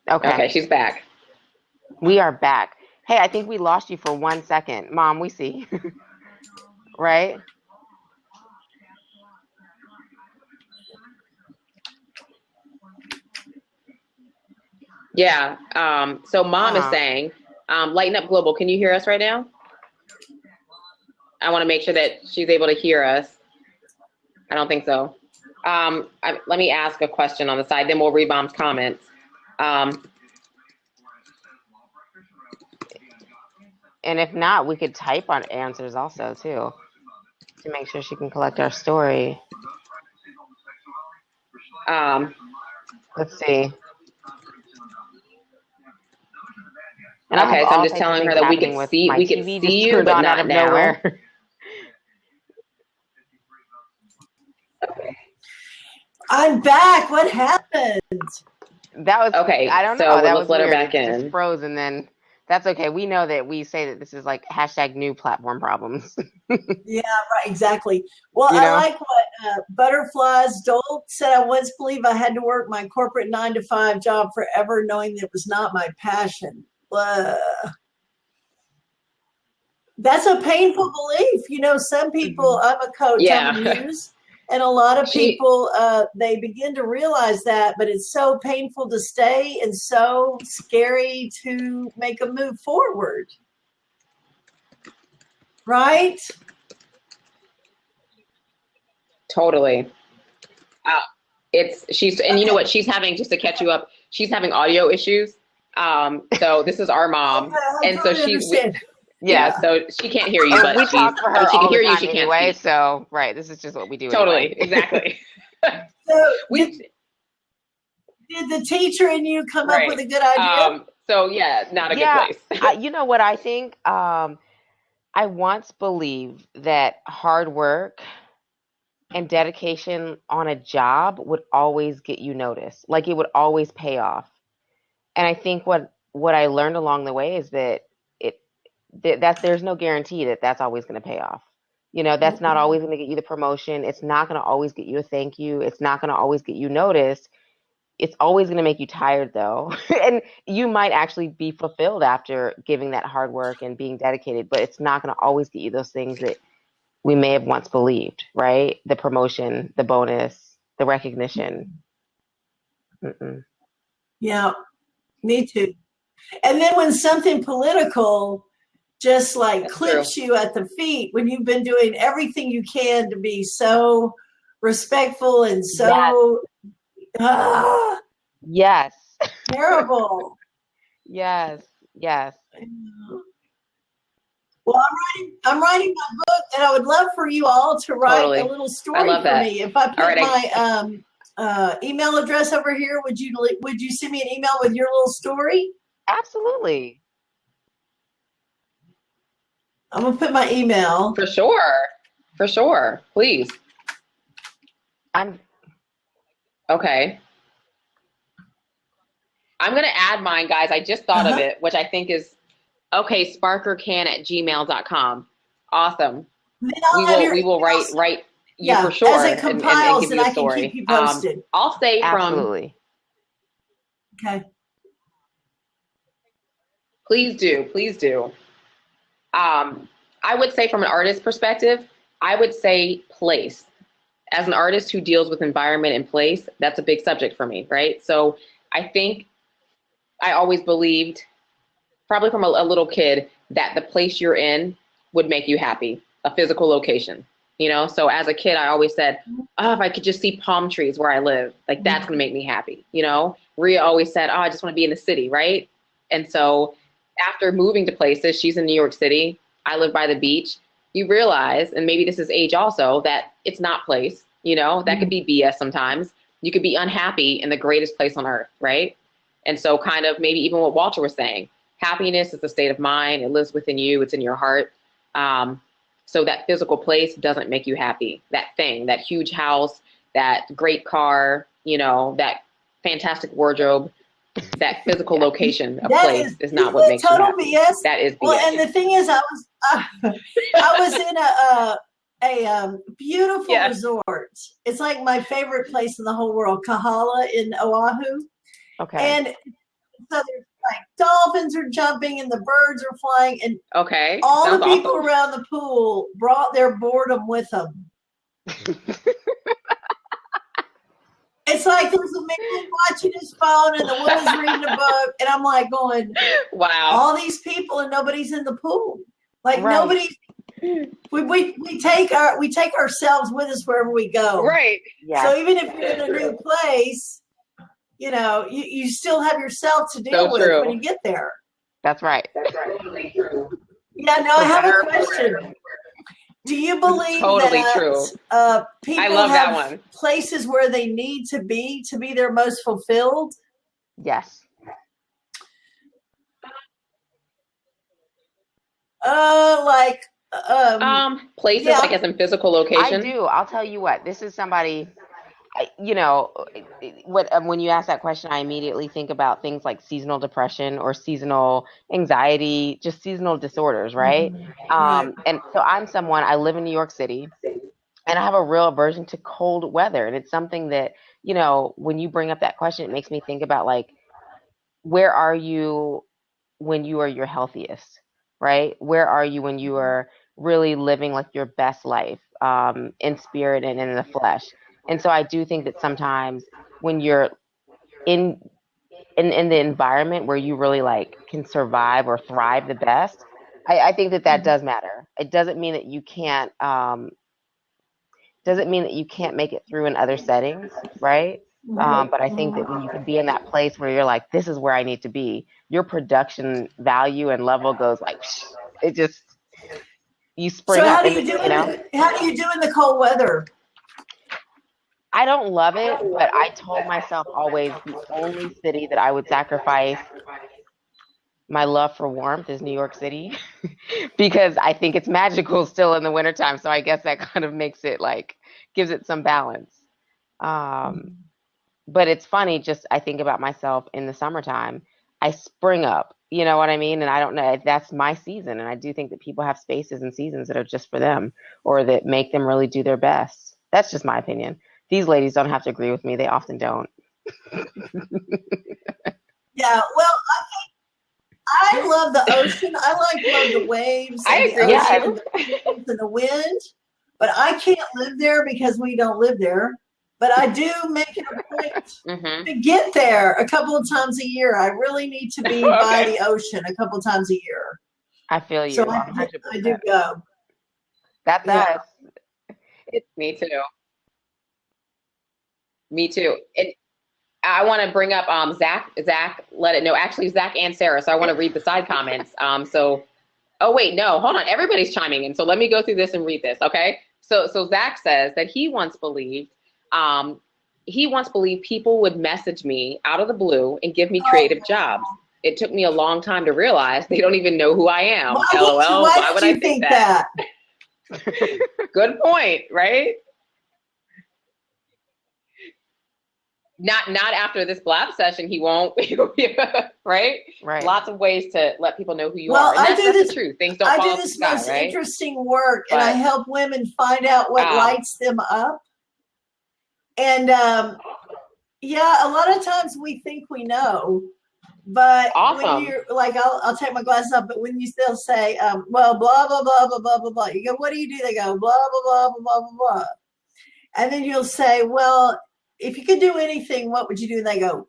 Okay, she's back. We are back. Hey, I think we lost you for 1 second. Mom, we see. Right? Yeah. So Mom is saying, Lighten Up Global, can you hear us right now? I want to make sure that she's able to hear us. I don't think so. Let me ask a question on the side, then we'll read Mom's comments. And if not, we could type on answers also too, to make sure she can collect our story. Let's see. And okay, so I'm just telling her that we can see you, but not now. Nowhere. I'm back. What happened? That was okay. I don't know. So that let's let her back in. It just froze, and then that's okay. We know that we say that this is like #new platform problems. Yeah, right. Exactly. Well, I like what Butterflies Dole said. I once believed I had to work my corporate 9-to-5 job forever, knowing that it was not my passion. That's a painful belief. Some people, I'm a coach, I'm a muse. And a lot of She people, they begin to realize that, but it's so painful to stay and so scary to make a move forward. Right? totally. Uh, she's and you know what? She's having, just to catch you up. She's having audio issues. So this is our mom, I and so totally understand. yeah, so she can't hear you, And but we talk for her she all can the hear you. time She can't anyway. speak. So, right, this is just what we do Totally, anyway. exactly. So We did the teacher and you come up with right. a good idea? So yeah, not a good Yeah, place. you know what I think? I once believed that hard work and dedication on a job would always get you noticed. Like it would always pay off. And I think what I learned along the way is that it that there's no guarantee that that's always going to pay off. You know, that's not always going to get you the promotion. It's not going to always get you a thank you. It's not going to always get you noticed. It's always going to make you tired though. And you might actually be fulfilled after giving that hard work and being dedicated, but it's not going to always get you those things that we may have once believed, right? The promotion, the bonus, the recognition. Mm-mm. Yeah, me too. And then when something political just like That's true. clips you at the feet, when you've been doing everything you can to be so respectful and Yes. so ah, Yes. terrible. Yes. Yes. Well, I'm writing my book, and I would love for you all to write Totally. a little I story love for that. me. If I put All right, my email address over here, would you send me an email with your little story? Absolutely. I'm gonna put my email. For sure. For sure. Please. I'm Okay. I'm going to add mine, guys. I just thought of it, which I think is okay. Sparkercan@gmail.com. Awesome. Then I'll We will write you yeah, for sure as it and compiles, give and you a I can keep story. you posted. I'll say from, absolutely. Okay. please do, please do. I would say from an artist perspective, I would say place. As an artist who deals with environment and place, that's a big subject for me, right? So I think I always believed, probably from a little kid, that the place you're in would make you happy, a physical location, you know? So as a kid, I always said, oh, if I could just see palm trees where I live, like that's going to make me happy, you know? Rhea always said, oh, I just want to be in the city, right? And so after moving to places, she's in New York City, I live by the beach, you realize, and maybe this is age also, that it's not place, you know? That could be BS sometimes. You could be unhappy in the greatest place on earth, right? And so kind of maybe even what Walter was saying, happiness is a state of mind. It lives within you. It's in your heart. So that physical place doesn't make you happy. That thing, that huge house, that great car, you know, that fantastic wardrobe, that physical location of place is not what makes you total happy. BS. That is BS. Well, and the thing is, I was in a beautiful resort. It's like my favorite place in the whole world, Kahala in Oahu. Okay. And so there's like dolphins are jumping and the birds are flying, and okay, all the people awesome. around the pool brought their boredom with them. It's like there's a man watching his phone and the woman's reading a book, and I'm like going, wow, all these people and nobody's in the pool. Like right. nobody. We take ourselves with us wherever we go. Right. Yeah. So even if you're in a new place, you know, you still have yourself to deal with when you get there. That's right. That's right. True. Yeah, no, I have a question. Do you believe that people I love have that one. places where they need to be their most fulfilled? Yes. Places like as in physical location. I do. I'll tell you what. This is somebody. You know, when you ask that question, I immediately think about things like seasonal depression or seasonal anxiety, just seasonal disorders, right? And so I'm someone, I live in New York City, and I have a real aversion to cold weather. And it's something that, you know, when you bring up that question, it makes me think about like, where are you when you are your healthiest, right? Where are you when you are really living like your best life, in spirit and in the flesh. And so I do think that sometimes when you're in in the environment where you really like can survive or thrive the best, I think that that does matter. It doesn't mean that you can't make it through in other settings, right? But I think that when you can be in that place where you're like, this is where I need to be, your production value and level goes like, it just, you spring So up. how do you do it? How do you do in the cold weather? I don't love it, but I told myself always the only city that I would sacrifice my love for warmth is New York City because I think it's magical still in the wintertime. So I guess that kind of makes it like, gives it some balance. Um, but it's funny, just I think about myself in the summertime, I spring up, you know what I mean? And I don't know if that's my season. And I do think that people have spaces and seasons that are just for them or that make them really do their best. That's just my opinion. These ladies don't have to agree with me. They often don't. Yeah, well, I love the ocean. Love the waves I and the agree with ocean you. and the wind, but I can't live there because we don't live there. But I do make it a point to get there a couple of times a year. I really need to be by the ocean a couple of times a year. I feel you. So 100%. I do go. That's us. Me too. Me too. And I want to bring up Zach, let it know. Actually, Zach and Sarah. So I want to read the side comments. Oh wait, no, hold on. Everybody's chiming in. So let me go through this and read this. Okay. So Zach says that he once believed people would message me out of the blue and give me creative jobs. It took me a long time to realize they don't even know who I am. LOL. Why would I think that? Good point, right? Not after this Blab session, he won't. Right? Right. Lots of ways to let people know who you are. And that's the truth. Things don't fall I do this most right? interesting work, and I help women find out what lights them up. And yeah, a lot of times we think we know, but when you're like, I'll take my glasses off, but when they'll say, well, blah, blah, blah, blah, blah, blah, blah. You go, what do you do? They go, blah, blah, blah, blah, blah, blah, blah. And then you'll say, well, if you could do anything, what would you do? And they go,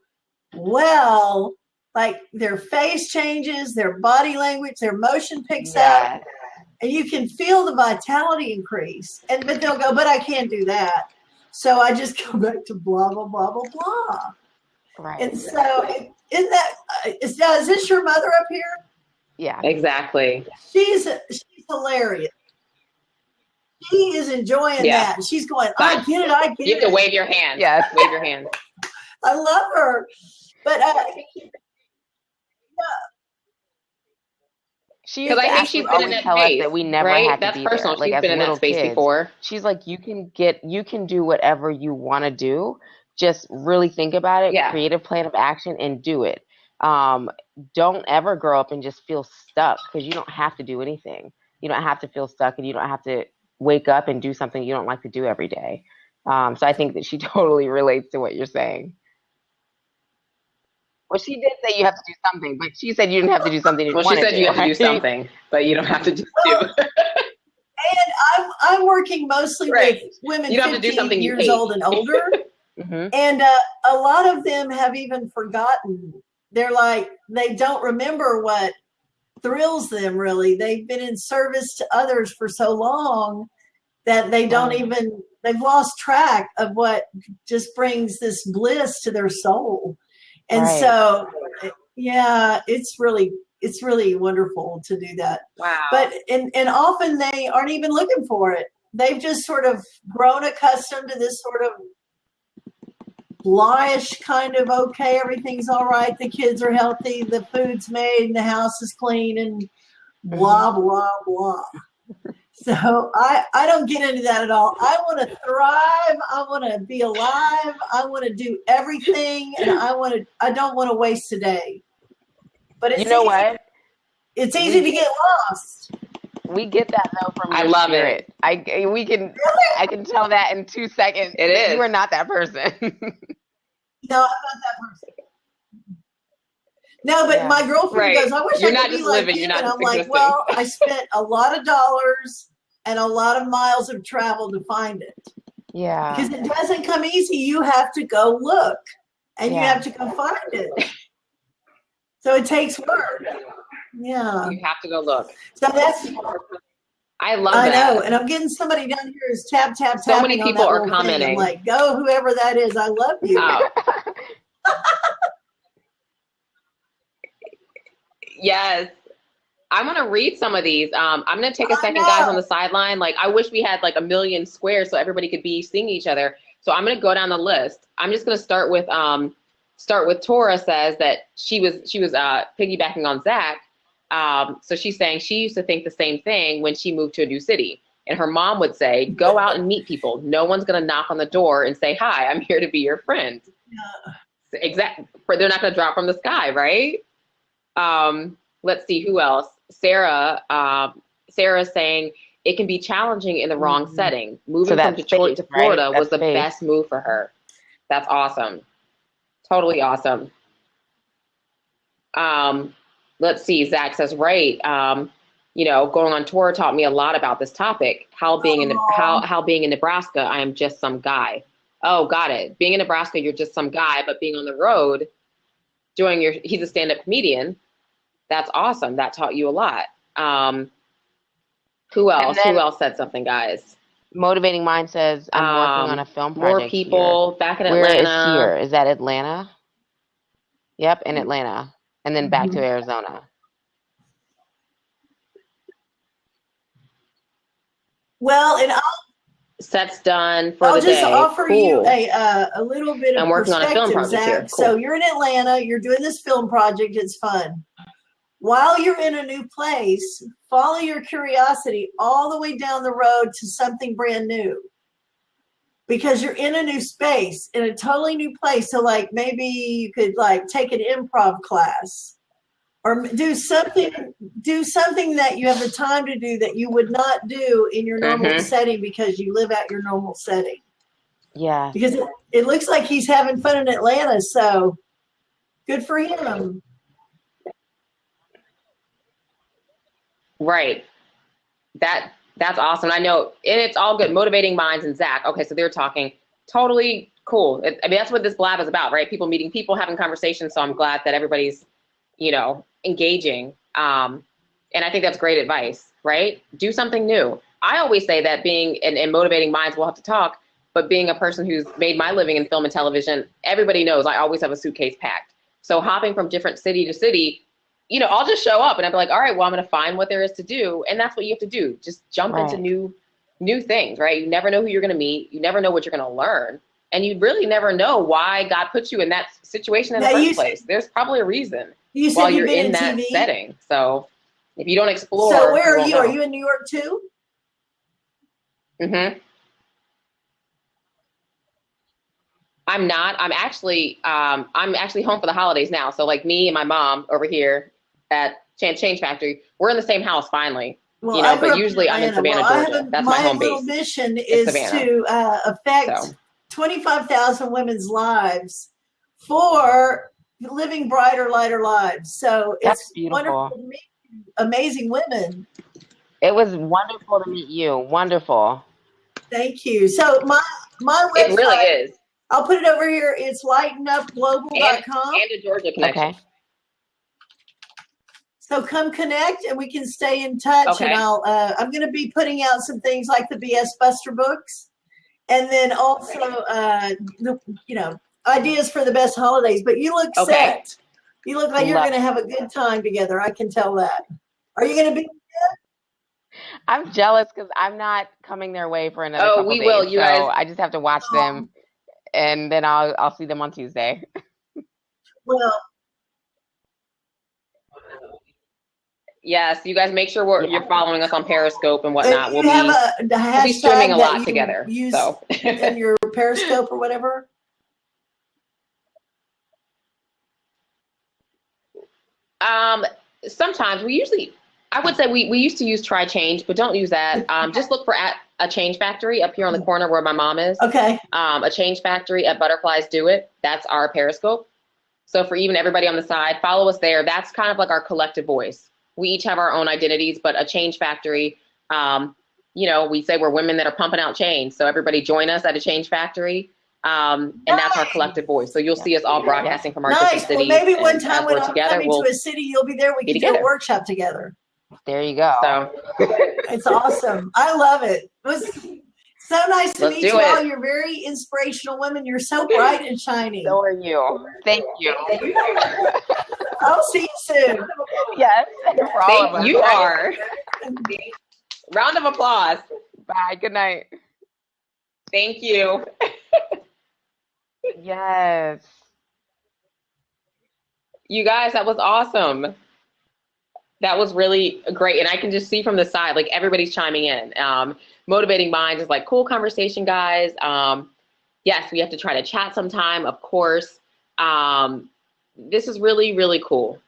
well, like their face changes, their body language, their motion picks up, and you can feel the vitality increase. But they'll go, but I can't do that. So I just go back to blah, blah, blah, blah, blah. Right. And so is this your mother up here? Yeah. Exactly. She's hilarious. She is enjoying that. She's going, I get it. You have to wave your hand. Yes. Wave your hand. I love her. But because I think she's been in that space, that we never had to be personal. there. Like she's as been in that little space kids, before. She's like, you can do whatever you want to do. Just really think about it, create a plan of action, and do it. Don't ever grow up and just feel stuck, because you don't have to do anything. You don't have to feel stuck, and you don't have to wake up and do something you don't like to do every day. So I think that she totally relates to what you're saying. Well, she did say you have to do something, but she said you didn't have to do something. Well, she said you have to do something, but you don't have to just do. And I'm working mostly with women 15 years old and older. And a lot of them have even forgotten. They're like, they don't remember what thrills them, really. They've been in service to others for so long that they don't even, they've lost track of what just brings this bliss to their soul. And so, yeah, it's really wonderful to do that. Wow. But, and often they aren't even looking for it. They've just sort of grown accustomed to this sort of blaish kind of, okay, everything's all right. The kids are healthy. The food's made and the house is clean and blah, blah, blah. So I don't get into that at all. I want to thrive. I want to be alive. I want to do everything, and I don't want to waste a day. But it's what? It's easy to get lost. We get that though from your I love spirit. I can tell that in 2 seconds. It is. You are not that person. No, I'm not that person. No, but my girlfriend Right. goes, I wish You're I not could be just like living, you. you're not And I'm just like, existing. well, I spent a lot of dollars and a lot of miles of travel to find it. Yeah. Because it doesn't come easy. You have to go look and you have to go find it. So it takes work. Yeah. You have to go look. So that's, I love I that. know. And I'm getting somebody down here who's tap, tap, So many tapping on people that are little thing. I'm commenting. like, go, whoever that is. I love you. Oh. Yes. I'm going to read some of these. I'm going to take a second, guys, on the sideline. Like, I wish we had like 1 million squares so everybody could be seeing each other. So I'm going to go down the list. I'm just going to start with Tora says that she was piggybacking on Zach. So she's saying she used to think the same thing when she moved to a new city. And her mom would say, go out and meet people. No one's going to knock on the door and say, hi, I'm here to be your friend. Yeah. Exactly. They're not going to drop from the sky, right? Let's see, who else? Sarah's saying it can be challenging in the wrong setting. Moving from Detroit to Florida was the best move for her. That's awesome. Totally awesome. Let's see, Zach says, right. Going on tour taught me a lot about this topic. How being in Nebraska, I am just some guy. Oh, got it. Being in Nebraska, you're just some guy, but being on the road, he's a stand-up comedian. That's awesome. That taught you a lot. Who else? Who else said something, guys? Motivating Mind says, I'm working on a film project. More people here. back in Atlanta. Where is here? Is that Atlanta? Yep, in Atlanta. And then back to Arizona. Well, and Set's done for the day. I'll just offer you a little bit of I'm working on a film project Zach. here. Cool. So you're in Atlanta. You're doing this film project. It's fun. While you're in a new place, follow your curiosity all the way down the road to something brand new. Because you're in a new space, in a totally new place. So like maybe you could like take an improv class or do something that you have the time to do that you would not do in your normal setting because you live out your normal setting. Yeah. Because it looks like he's having fun in Atlanta, so good for him. Right. That's awesome. I know, and it's all good. Motivating Minds and Zach. Okay, so they're talking. Totally cool. That's what this Blab is about, right? People meeting people, having conversations. So I'm glad that everybody's, engaging. And I think that's great advice, right? Do something new. I always say that being in Motivating Minds, we'll have to talk, but being a person who's made my living in film and television, everybody knows I always have a suitcase packed. So hopping from different city to city, I'll just show up and I'll be like, all right, well, I'm going to find what there is to do. And that's what you have to do. Just jump into new things, right? You never know who you're going to meet. You never know what you're going to learn. And you really never know why God put you in that situation in the first place. There's probably a reason while you're in that setting. So if you don't explore. So where are you? Are you in New York too? Mm-hmm. I'm not. I'm actually home for the holidays now. So like me and my mom over here at Change Factory, we're in the same house finally. Well, but usually I'm in Savannah, Georgia. That's my home base. My little mission is to affect 25,000 women's lives for living brighter, lighter lives. So it's wonderful to meet amazing women. It was wonderful to meet you. Wonderful. Thank you. So my website. It really is. I'll put it over here. It's lightenupglobal.com. And a Georgia connection. Okay. So come connect and we can stay in touch. Okay. And I'm going to be putting out some things like the BS Buster books, and then also ideas for the best holidays. But you look set. You look like you're going to have a good time together. I can tell that. Are you going to be? I'm jealous because I'm not coming their way for another couple days. Will. You guys. I just have to watch them, and then I'll see them on Tuesday. Well. Yes, you guys make sure you're following us on Periscope and whatnot. We'll be streaming a lot together. So in your Periscope or whatever. Sometimes I would say we used to use Try Change, but don't use that. Just look for at a Change Factory up here on the corner where my mom is. Okay. A Change Factory at Butterflies Do It. That's our Periscope. So for even everybody on the side, follow us there. That's kind of like our collective voice. We each have our own identities, but a change factory, you know, we say we're women that are pumping out change. So everybody join us at a change factory. And that's our collective voice. So you'll see us all broadcasting from our different cities. Well, maybe one time when I'm together, coming to a city, you'll be there. We can do a workshop together. There you go. So it's awesome. I love it. It was so nice to meet you all. You're very inspirational women. You're so bright and shiny. So are you. Thank you. I'll see you soon. Yes. You are. Round of applause. Bye. Good night. Thank you. Yes. You guys, that was awesome. That was really great. And I can just see from the side, like everybody's chiming in. Motivating Minds is like, cool conversation, guys. Yes, we have to try to chat sometime, of course. This is really, really cool.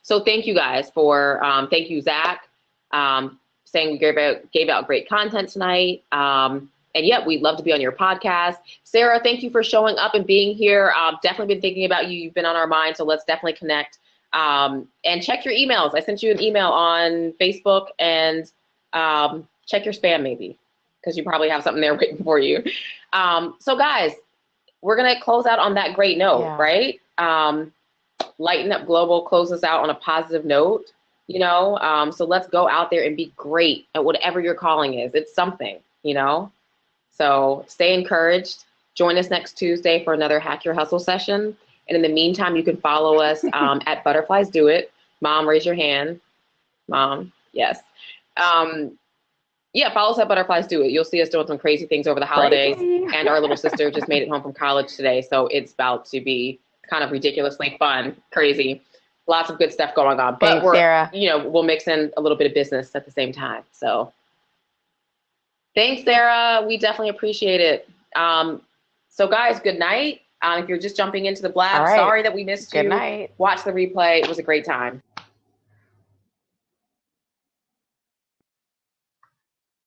So thank you guys for, thank you, Zach, saying we gave out great content tonight. And yeah, we'd love to be on your podcast. Sarah, thank you for showing up and being here. Definitely been thinking about you. You've been on our mind, so let's definitely connect. And check your emails. I sent you an email on Facebook, and check your spam maybe, because you probably have something there waiting for you. So guys, we're going to close out on that great note, right? Lighten Up Global closes out on a positive note, you know? So let's go out there and be great at whatever your calling is. It's something, you know? So stay encouraged. Join us next Tuesday for another Hack Your Hustle session. And in the meantime, you can follow us at Butterflies Do It. Mom, raise your hand. Mom, yes. Yeah, follow us at Butterflies Do It. You'll see us doing some crazy things over the holidays. And our little sister just made it home from college today. So it's about to be kind of ridiculously fun, crazy. Lots of good stuff going on. But Thanks, Sarah. You know, we'll mix in a little bit of business at the same time. So thanks, Sarah. We definitely appreciate it. So guys, good night. If you're just jumping into the Blab, sorry that we missed you. Good night. Watch the replay. It was a great time.